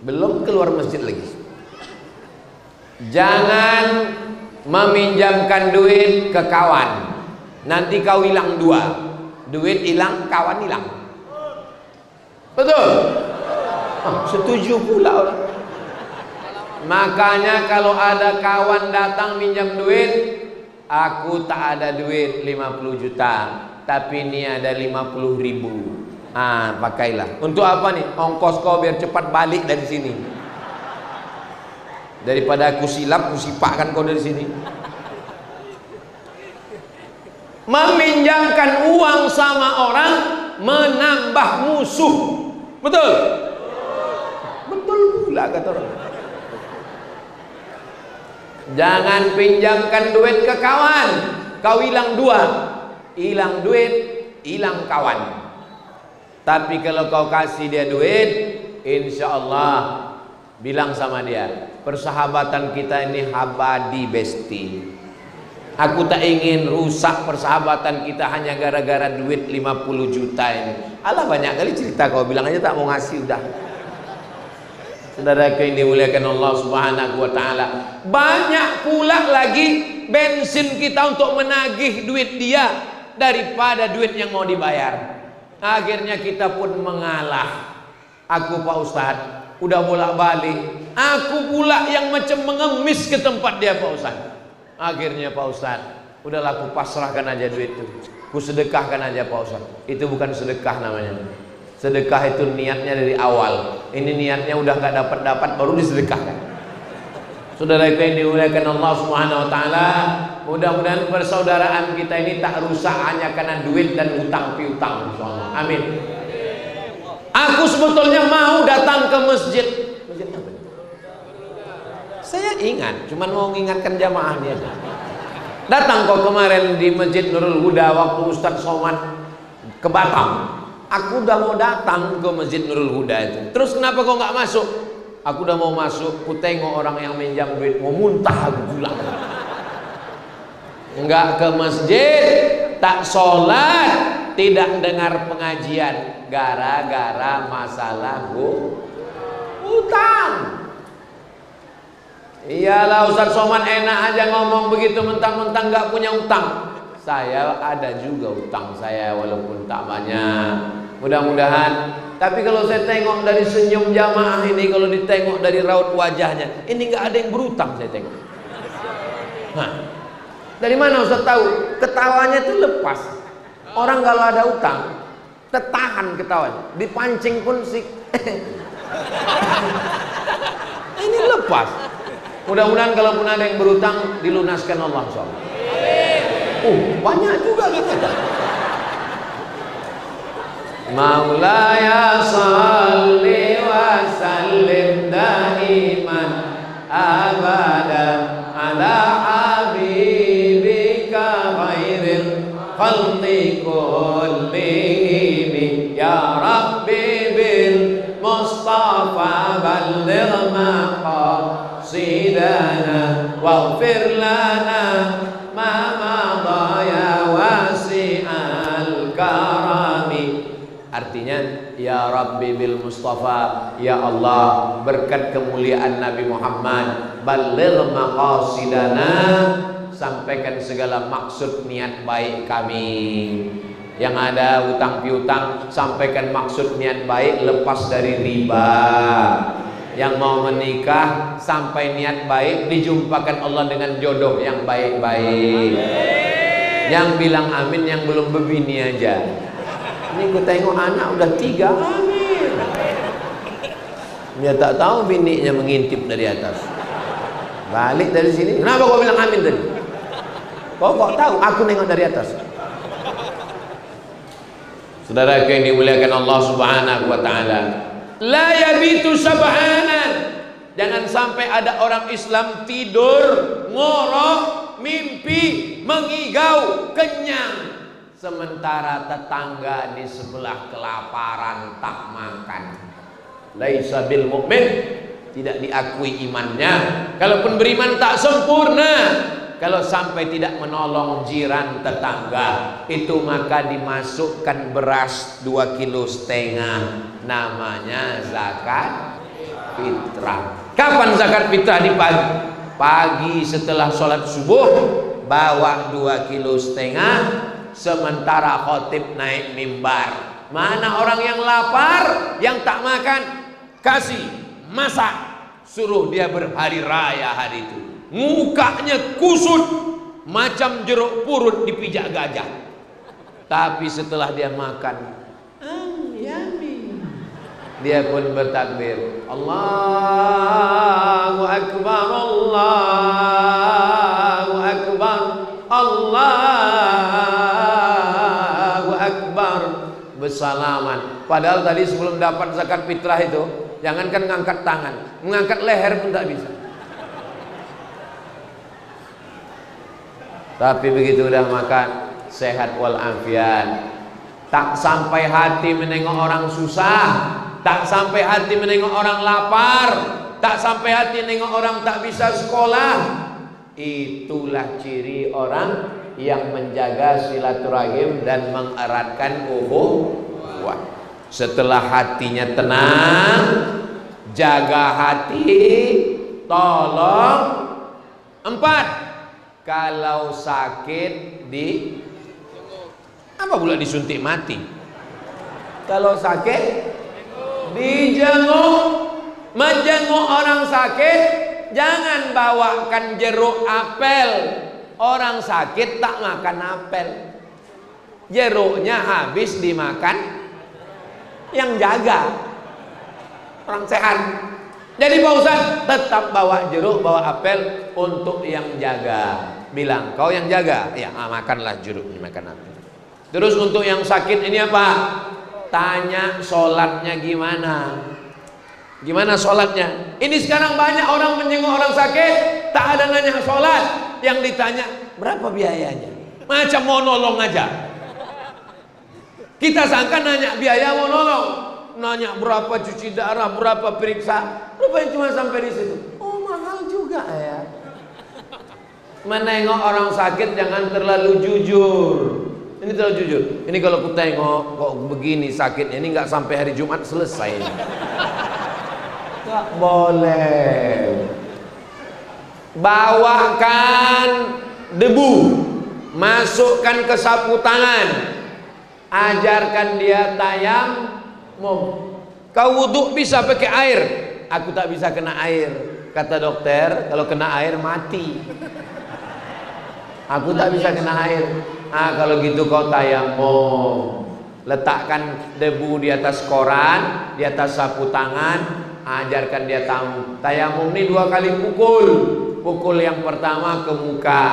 Belum keluar masjid lagi. Jangan meminjamkan duit ke kawan. Nanti kau hilang 2. Duit hilang, kawan hilang. Betul? Setuju pula orang. Makanya kalau ada kawan datang minjam duit, aku tak ada duit 50 juta, tapi ini ada 50.000. Pakailah. Untuk apa nih? Ongkos kau biar cepat balik dari sini. Daripada aku silap, aku sipakkan kau dari sini. Meminjamkan uang sama orang menambah musuh. Betul? Betul pula kata orang. Jangan pinjamkan duit ke kawan. Kau hilang 2. Hilang duit, hilang kawan. Tapi kalau kau kasih dia duit, insya Allah bilang sama dia, persahabatan kita ini abadi besti. Aku tak ingin rusak persahabatan kita hanya gara-gara duit 50 juta ini. Alah banyak kali cerita kau bilang aja tak mau ngasih udah. Saudara yang dimuliakan Allah Subhanahu wa taala, banyak pula lagi bensin kita untuk menagih duit dia daripada duit yang mau dibayar. Akhirnya kita pun mengalah. Aku Pak Ustadz udah bolak-balik, aku pula yang macam mengemis ke tempat dia Pak Ustadz. Akhirnya Pak Ustadz, udahlah aku pasrahkan aja duit itu, aku sedekahkan aja Pak Ustadz. Itu bukan sedekah namanya. Sedekah itu niatnya dari awal. Ini niatnya udah nggak dapat baru disedekahkan. Saudara yang dimuliakan Allah Subhanahu wa taala, mudah-mudahan persaudaraan kita ini tak rusak hanya karena duit dan utang piutang, insyaallah. Amin. Aku sebetulnya mau datang ke masjid. Masjid apa? Saya ingat, cuman mau mengingatkan jamaahnya. Datang kok kemarin di Masjid Nurul Huda waktu Ustadz Somad ke Batam. Aku udah mau datang ke Masjid Nurul Huda itu. Terus kenapa kau nggak masuk? Aku udah mau masuk, ku tengok orang yang minjam duit, mau muntah aku pulang. Enggak ke masjid, tak sholat, tidak dengar pengajian, gara-gara masalah utang. Iyalah Ustadz Somad enak aja ngomong begitu, mentang-mentang nggak punya utang. Saya ada juga utang saya walaupun tak banyak. Mudah-mudahan. Tapi kalau saya tengok dari senyum jamaah ini, kalau ditengok dari raut wajahnya, ini nggak ada yang berutang saya tengok. Hah. Dari mana Ustaz tahu? Ketawanya itu lepas. Orang kalau ada utang, tertahan ketawanya. Dipancing pun sih. Ini lepas. Mudah-mudahan kalaupun ada yang berutang dilunaskan Allah SWT. Banyak juga gitu. Maulaya salli wa sallim daiman abadan ala habibika khairil khalqi kullihim ya Rabbi bil Mustafa balligh maqasidana waghfir lana ma madha ya wasi'al karami. Artinya ya Rabbi bil Mustafa, ya Allah berkat kemuliaan Nabi Muhammad, balligh maqasidana, sampaikan segala maksud niat baik kami. Yang ada utang piutang, sampaikan maksud niat baik, lepas dari riba. Yang mau menikah, sampai niat baik, dijumpakan Allah dengan jodoh yang baik-baik. Yang bilang amin yang belum berbini aja. Ini gue tengok anak udah 3, amin. Dia tak tahu bininya mengintip dari atas. Balik dari sini, kenapa kau bilang amin tadi? Kau kok tahu? Aku nengok dari atas. Saudara yang dimuliakan Allah Subhanahu wa taala, la yabitu sab'anan. Jangan sampai ada orang Islam tidur, ngorok, mimpi, mengigau, kenyang, sementara tetangga di sebelah kelaparan tak makan. Laisa bil mu'min, tidak diakui imannya. Kalaupun beriman tak sempurna. Kalau sampai tidak menolong jiran tetangga, itu maka dimasukkan beras 2,5 kilo, namanya zakat fitrah. Kapan zakat fitrah? Di pagi. Pagi setelah sholat subuh, bawa 2,5 kilo, sementara khotib naik mimbar. Mana orang yang lapar, yang tak makan, kasih, masak, suruh dia berhari raya hari itu. Mukanya kusut macam jeruk purut dipijak gajah. Tapi setelah dia makan, yummy, dia pun bertakbir, Allahu Akbar, Allahu Akbar, Allahu Akbar, bersalaman. Padahal tadi sebelum dapat zakat fitrah itu, jangankan ngangkat tangan, mengangkat leher pun tak bisa. Tapi begitu udah makan, sehat walafiat. Tak sampai hati menengok orang susah, tak sampai hati menengok orang lapar, tak sampai hati menengok orang tak bisa sekolah. Itulah ciri orang yang menjaga silaturahim dan mengeratkan ukhuwah. Setelah hatinya tenang, jaga hati, tolong. 4, kalau sakit di apa pula disuntik mati. Kalau sakit dijenguk. Menjenguk orang sakit, jangan bawakan jeruk apel. Orang sakit tak makan apel, jeruknya habis dimakan yang jaga orang sehat. Jadi Pak Ustaz tetap bawa jeruk, bawa apel untuk yang jaga. Bilang, kau yang jaga, ya makanlah jeruk ini, makan apel. Terus untuk yang sakit ini apa? Tanya sholatnya gimana? Gimana sholatnya? Ini sekarang banyak orang menjenguk orang sakit, tak ada nanya sholat. Yang ditanya, berapa biayanya? Macam mau nolong aja. Kita sangka nanya biaya mau nolong. Nanya berapa cuci darah, berapa periksa, rupanya cuma sampai di situ. Oh mahal juga ya. Menengok orang sakit jangan terlalu jujur. Ini terlalu jujur. Ini kalau ku tengok kok begini sakitnya, ini nggak sampai hari Jumat selesai. Nggak boleh. Bawakan debu, masukkan ke sapu tangan, ajarkan dia tayamum. Kau wudhu bisa pakai air, aku tak bisa kena air. Kata dokter, kalau kena air mati. Aku tak bisa kena air. Kalau gitu kau tayamum. Letakkan debu di atas koran, di atas sapu tangan, ajarkan dia tayamum ini 2 kali pukul. Pukul yang pertama ke muka,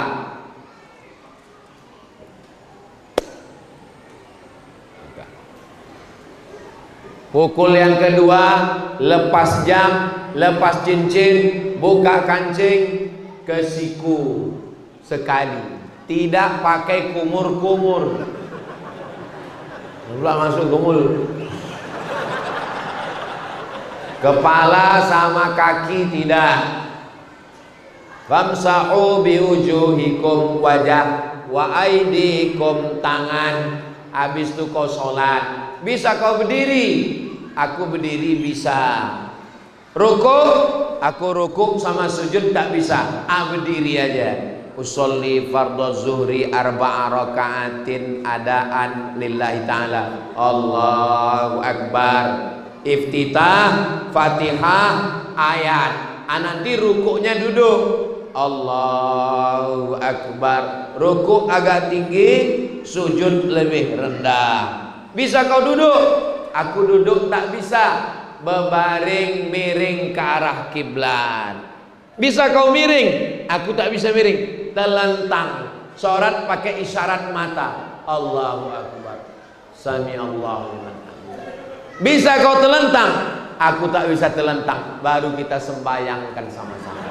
pukul yang kedua lepas jam, lepas cincin, buka kancing ke siku sekali. Tidak pakai kumur-kumur. Belum masuk kumur. Kepala sama kaki tidak. Famsahu biwujuhikum, wajah, wa aidikum, tangan. Habis itu kau sholat. Bisa kau berdiri, aku berdiri bisa. Rukuk, aku rukuk sama sujud tak bisa. Berdiri aja. Usolli fardhu zuhri 4 rakaatin adaan lillahi ta'ala. Allahu akbar. Iftitah, Fatihah, ayat. Nanti rukuknya duduk. Allahu akbar. Rukuk agak tinggi, sujud lebih rendah. Bisa kau duduk? Aku duduk tak bisa. Berbaring miring ke arah kiblat. Bisa kau miring? Aku tak bisa miring. Telentang. Sholat pakai isyarat mata. Allahu akbar. Sami Allahu liman hamidah. Bisa kau telentang? Aku tak bisa telentang. Baru kita sembayangkan sama-sama.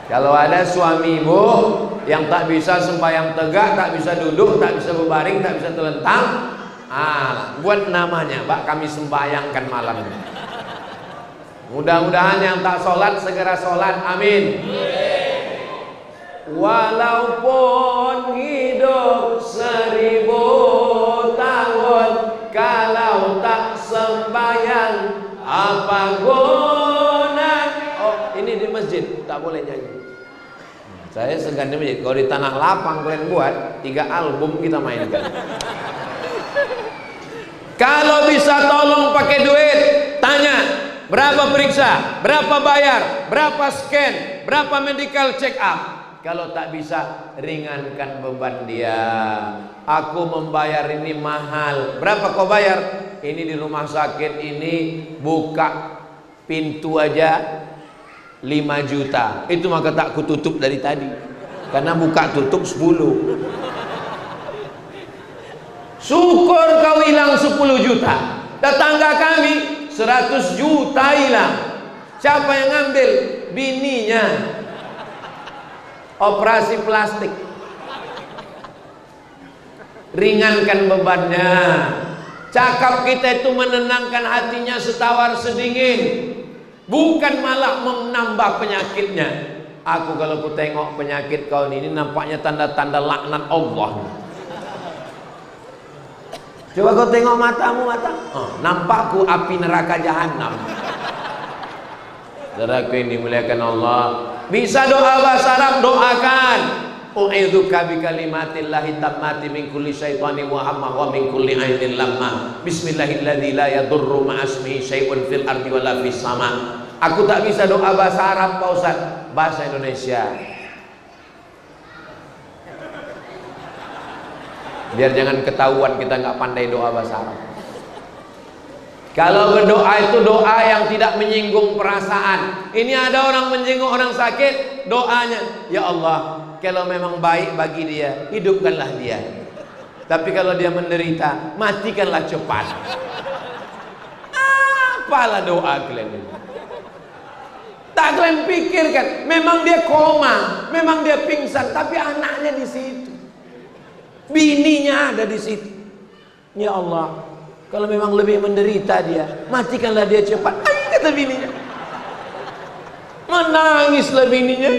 Kalau ada suami ibu yang tak bisa sembahyang tegak, tak bisa duduk, tak bisa berbaring, tak bisa telentang, buat namanya, Pak, kami sembahyangkan malam ini. Mudah-mudahan yang tak sholat segera sholat, amin. Walaupun hidup 1000 tahun, kalau tak sembahyang apa guna? Oh, ini di masjid tak boleh nyanyi. Saya segan di masjid. Kalau di tanah lapang kalian buat 3 album kita mainkan. Kalau bisa tolong pakai duit, tanya berapa periksa, berapa bayar, berapa scan, berapa medical check up. Kalau tak bisa, ringankan beban dia. Aku membayar ini mahal. Berapa kau bayar? Ini di rumah sakit ini buka pintu aja 5 juta. Itu maka tak kututup dari tadi. Karena buka tutup 10. Syukur kau hilang 10 juta. Tetangga kami 100 juta hilang. Siapa yang ngambil? Bininya. Operasi plastik. Ringankan bebannya. Cakap kita itu menenangkan hatinya setawar sedingin. Bukan malah menambah penyakitnya. Aku kalau ku tengok penyakit kau ini nampaknya tanda-tanda laknat Allah. Coba kau tengok matamu, nampak ku api neraka jahanam. Saudaraku yang dimuliakan Allah, bisa doa bahasa Arab, doakan. U'idzuka bi kalimatillahi tammati min kulli syaitanin wa hamma wa min kulli ainin lamma. Bismillahilladzi la yadurru ma'asmihi syai'un fil ardi wa la fis sama. Aku tak bisa doa bahasa Arab, Pak Ustaz. Bahasa Indonesia. Biar jangan ketahuan kita nggak pandai doa bahasa Arab. Kalau berdoa itu doa yang tidak menyinggung perasaan. Ini ada orang menyinggung orang sakit, doanya, ya Allah, kalau memang baik bagi dia, hidupkanlah dia. Tapi kalau dia menderita, matikanlah cepat. Apalah doa kalian ini? Tak kalian pikirkan, memang dia koma, memang dia pingsan, tapi anaknya di situ, bininya ada di situ. Ya Allah, kalau memang lebih menderita dia, matikanlah dia cepat. Kata bininya. Menangislah bininya.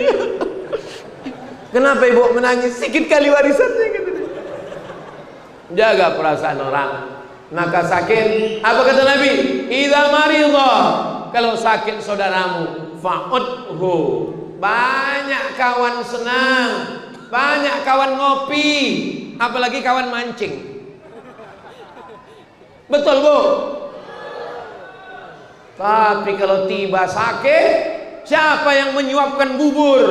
Kenapa ibu menangis? Sikit kali warisannya. Jaga perasaan orang. Maka sakit, apa kata Nabi? Idza maridha, kalau sakit saudaramu, fa'udhu. Banyak kawan senang, banyak kawan ngopi, apalagi kawan mancing. Betul bu? Tapi kalau tiba sakit, siapa yang menyuapkan bubur?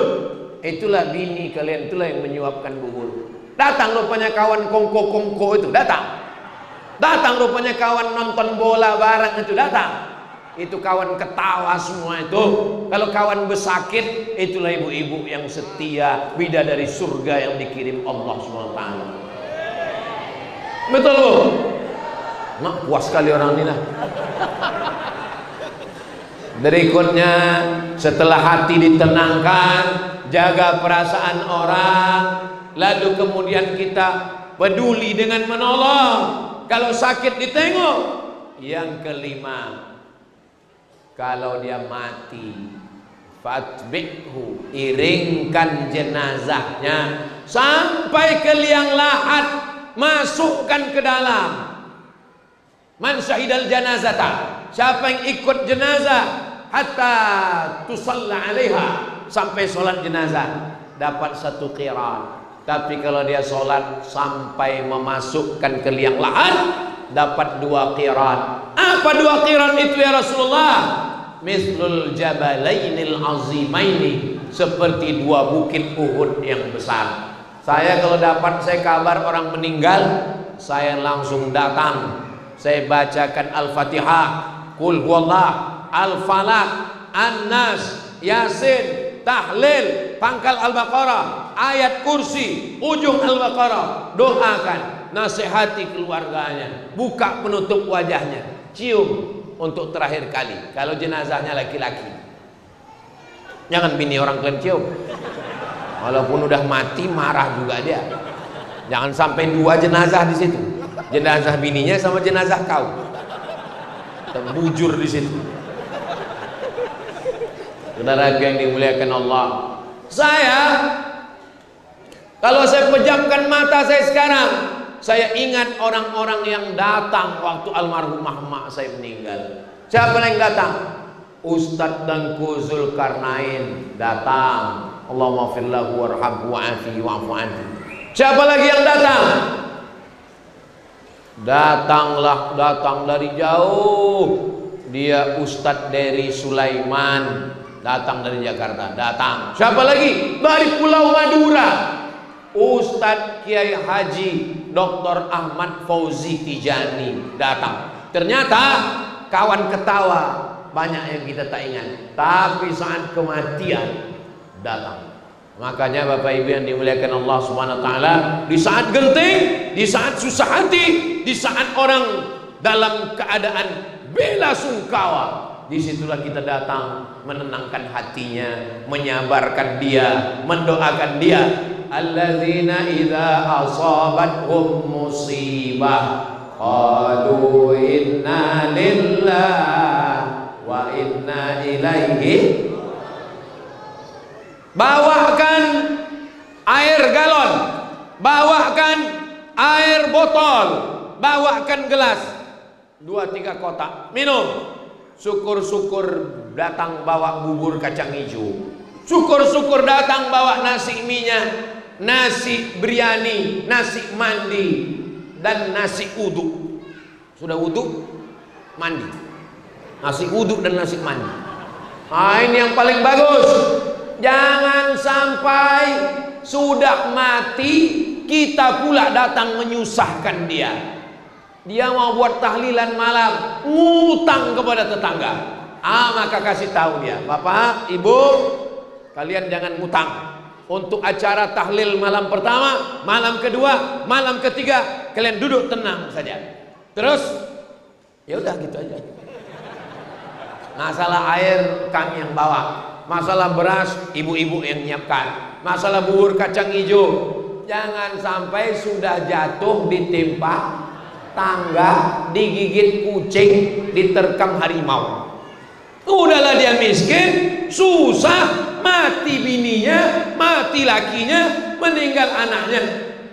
Itulah bini kalian, itulah yang menyuapkan bubur. Datang rupanya kawan kongko-kongko itu, datang. Datang rupanya kawan nonton bola bareng itu, datang. Itu kawan ketawa semua itu. Kalau kawan bersakit, itulah ibu-ibu yang setia, bidadari surga yang dikirim Allah SWT. Betul bu? Mak puas sekali orang ini lah. Berikutnya, setelah hati ditenangkan, jaga perasaan orang, lalu kemudian kita peduli dengan menolong. Kalau sakit ditengok. Yang kelima, kalau dia mati, fatbi'hu, iringkan jenazahnya sampai ke liang lahat, masukkan ke dalam. Man syahidal janazata, siapa yang ikut jenazah hatta tusalla alaiha, sampai sholat jenazah dapat 1 qiran. Tapi kalau dia sholat sampai memasukkan ke liang lahat, dapat 2 qiran. Apa 2 qiran itu ya Rasulullah? Mislul jabalainil azimaini, seperti 2 bukit Uhud yang besar. Saya kalau dapat saya kabar orang meninggal, saya langsung datang. Saya bacakan Al-Fatihah, Qul huwallah, Al-Falaq, An-Nas, Yasin, Tahlil, pangkal Al-Baqarah, ayat kursi, ujung Al-Baqarah. Doakan, nasihati keluarganya, buka penutup wajahnya, cium untuk terakhir kali. Kalau jenazahnya laki-laki, jangan bini orang kalian cium. Walaupun udah mati marah juga dia. Jangan sampai 2 jenazah di situ, jenazah bininya sama jenazah kau, terbujur di situ. Saudara yang dimuliakan Allah, kalau saya pejamkan mata saya sekarang, saya ingat orang-orang yang datang waktu almarhumah mak saya meninggal. Siapa yang datang? Ustadz Tengku Zulkarnain datang. Allahumma firlahu warhamhu wa'afihi wa'fu anhu. Siapa lagi yang datang? Datang dari jauh. Dia Ustadz dari Sulaiman, datang dari Jakarta, datang. Siapa lagi? Dari Pulau Madura, Ustadz Kiai Haji Dr. Ahmad Fauzi Tijani datang. Ternyata kawan ketawa, banyak yang kita tak ingat, tapi saat kematian datang. Makanya Bapak Ibu yang dimuliakan Allah Subhanahu wa taala, di saat genting, di saat susah hati, di saat orang dalam keadaan bela sungkawa, disitulah kita datang menenangkan hatinya, menyabarkan dia, mendoakan dia. Alladzina idza asabathum musibah qalu inna lillahi wa inna ilaihi. Bawakan air galon, bawakan air botol, bawakan gelas, 2-3 kotak, minum. Syukur-syukur datang bawa bubur kacang hijau, syukur-syukur datang bawa nasi minyak, nasi biryani, nasi mandi, dan nasi uduk. Sudah uduk, mandi, nasi uduk dan nasi mandi. Nah, ini yang paling bagus. Jangan sampai sudah mati kita pula datang menyusahkan dia. Dia mau buat tahlilan malam, ngutang kepada tetangga. Maka kasih tahu dia, Bapak, Ibu, kalian jangan ngutang. Untuk acara tahlil malam pertama, malam kedua, malam ketiga, kalian duduk tenang saja. Terus, ya udah gitu aja. Masalah air kami yang bawa, masalah beras ibu-ibu yang nyiapkan, masalah bubur kacang hijau, jangan sampai sudah jatuh ditimpa tangga, digigit kucing, diterkam harimau. Udahlah dia miskin, susah, mati bininya, mati lakinya, meninggal anaknya,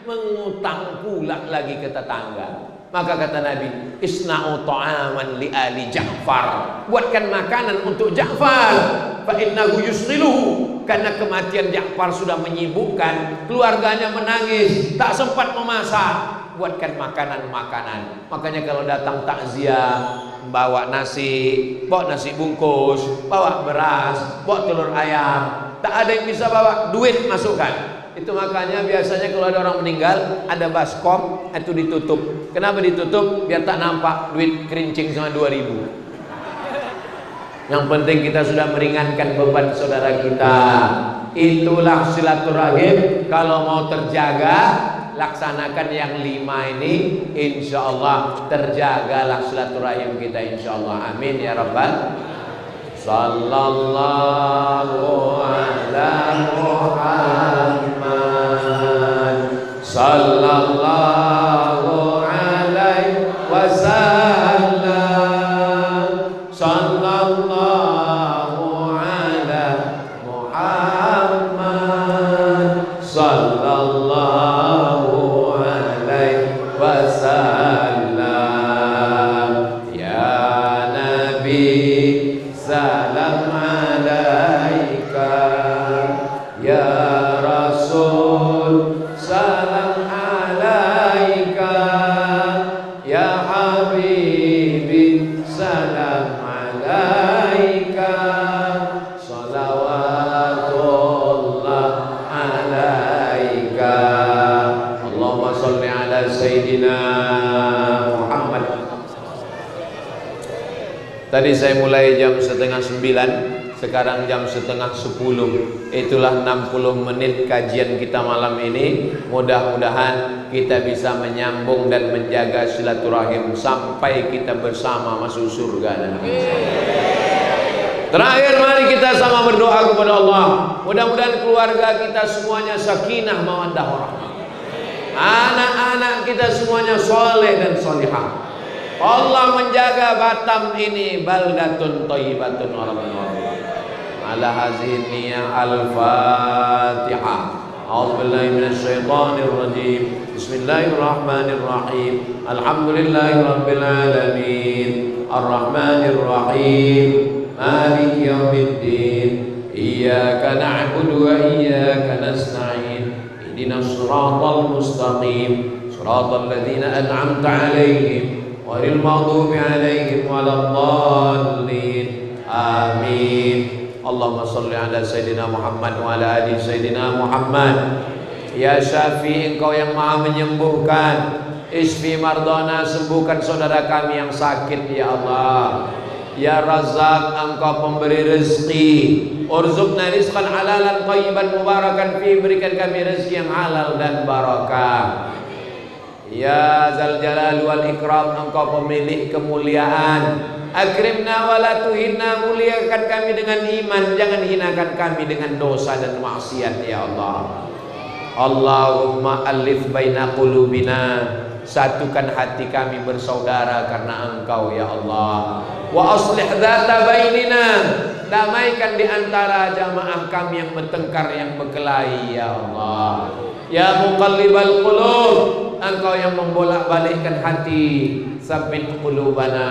mengutang pula lagi ke tetangga. Maka kata Nabi, isna'u ta'aman li ali Ja'far, buatkan makanan untuk Ja'far, fa innahu yusghiluhu, karena kematian Ja'far sudah menyibukkan, keluarganya menangis, tak sempat memasak. Buatkan makanan-makanan. Makanya kalau datang takziah, bawa nasi, bawa nasi bungkus, bawa beras, bawa telur ayam, tak ada yang bisa bawa duit, masukkan. Itu makanya biasanya kalau ada orang meninggal, ada baskom, itu ditutup. Kenapa ditutup? Biar tak nampak duit kerincing sama 2000. Yang penting kita sudah meringankan beban saudara kita. Itulah silaturahim. Kalau mau terjaga, laksanakan yang 5 ini, insya Allah terjagalah silaturahim kita, insya Allah. Amin ya rabbal. Sallallahu ala Muhammad, sallallahu alaihi wasallam, sallallahu ala Muhammad, sallallahu alaihi wasallam. Ya Nabi, salam alaika, ya Rasul, salam alaika, ya Habibi, salam alaika, salawatullah alaika. Allahumma salli ala Sayyidina Muhammad. Tadi saya mulai jam 8:30, sekarang jam 8:30. Itulah 60 menit kajian kita malam ini. Mudah-mudahan kita bisa menyambung dan menjaga silaturahim sampai kita bersama masuk surga nanti. Terakhir, mari kita sama berdoa kepada Allah. Mudah-mudahan keluarga kita semuanya sakinah mawaddah warahmah. Anak-anak kita semuanya soleh dan solihah. Allah menjaga Batam ini baldatun thayyibatun wa rabbul ala hazihi niyyah. Al-Fatihah. A'udzu billahi minasy syaithanir rajim. Bismillahirrahmanirrahim. Alhamdulillahi rabbil alamin. Arrahmanir rahim. Maliki yaumiddin. Iyyaka na'budu wa iyyaka nasta'in. Ihdinas siratal mustaqim. Siratal ladzina an'amta 'alaihim ghairil maghdubi 'alaihim waladdallin. Amin. Allahumma shalli ala Sayyidina Muhammad wa ala ali Sayyidina Muhammad. Ya Syafi', Engkau yang Maha menyembuhkan. Isfi mardana, sembuhkan saudara kami yang sakit ya Allah. Ya Razzaq, Engkau pemberi rezeki. Urzuqna rizqan halalan thayyiban mubarakan fi, berikan kami rezeki yang halal dan barakah. Ya Zal Jalal wal Ikram, Engkau pemilik kemuliaan. Akrimna wa la tuhinna, muliakan kami dengan iman, jangan hinakan kami dengan dosa dan maksiat ya Allah. Allahumma alif baina qulubina, satukan hati kami bersaudara karena Engkau ya Allah. Wa aslih dzata bainina, damaikan di antara jamaah kami yang bertengkar, yang berkelahi ya Allah. Ya muqallibal qulub, Engkau yang membolak-balikkan hati, sabbit qulubana,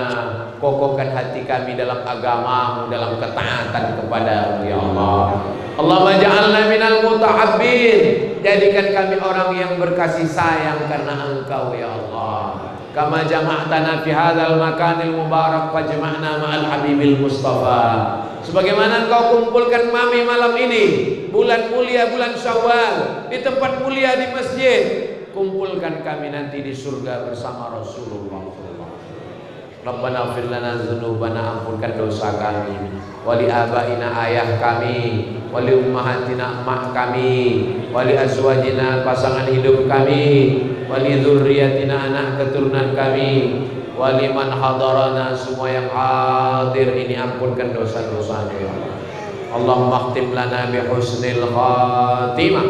kokohkan hati kami dalam agama-Mu, dalam ketaatan kepada-Mu ya Allah. Allahumma ja'alna minal mutahabbin, jadikan kami orang yang berkasih sayang karena Engkau ya Allah. Kama jama'tana fi hadzal makanil mubarak fajma'na ma'al habibil mustafa. Sebagaimana Engkau kumpulkan mami malam ini, bulan mulia, bulan Syawal, di tempat mulia di masjid, kumpulkan kami nanti di surga bersama Rasulullah. Rabbana fir lana dzunubana, ampunkan dosa kami, wali abaina, ayah kami, wali ummahatina, emak kami, wali azwajina, pasangan hidup kami, wali dzurriyyatina, anak keturunan kami, wali man hadarana, semua yang hadir ini ampunkan dosa-dosanya ya Allah. Allahumma khtim lana bi husnil khatimah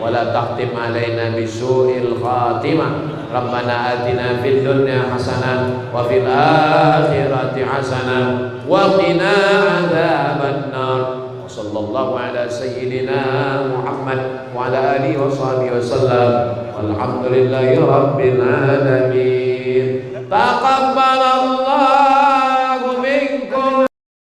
wa la takhtim alaina bi su'il khatimah. Rabbana atina fid dunya hasanah wa fil akhirati hasanah wa qina adzaban nar. Sallallahu ala sayyidina Muhammad wa ala alihi wa sahbihi wasallam. Walhamdulillahi rabbil alamin. Taqabbalallahu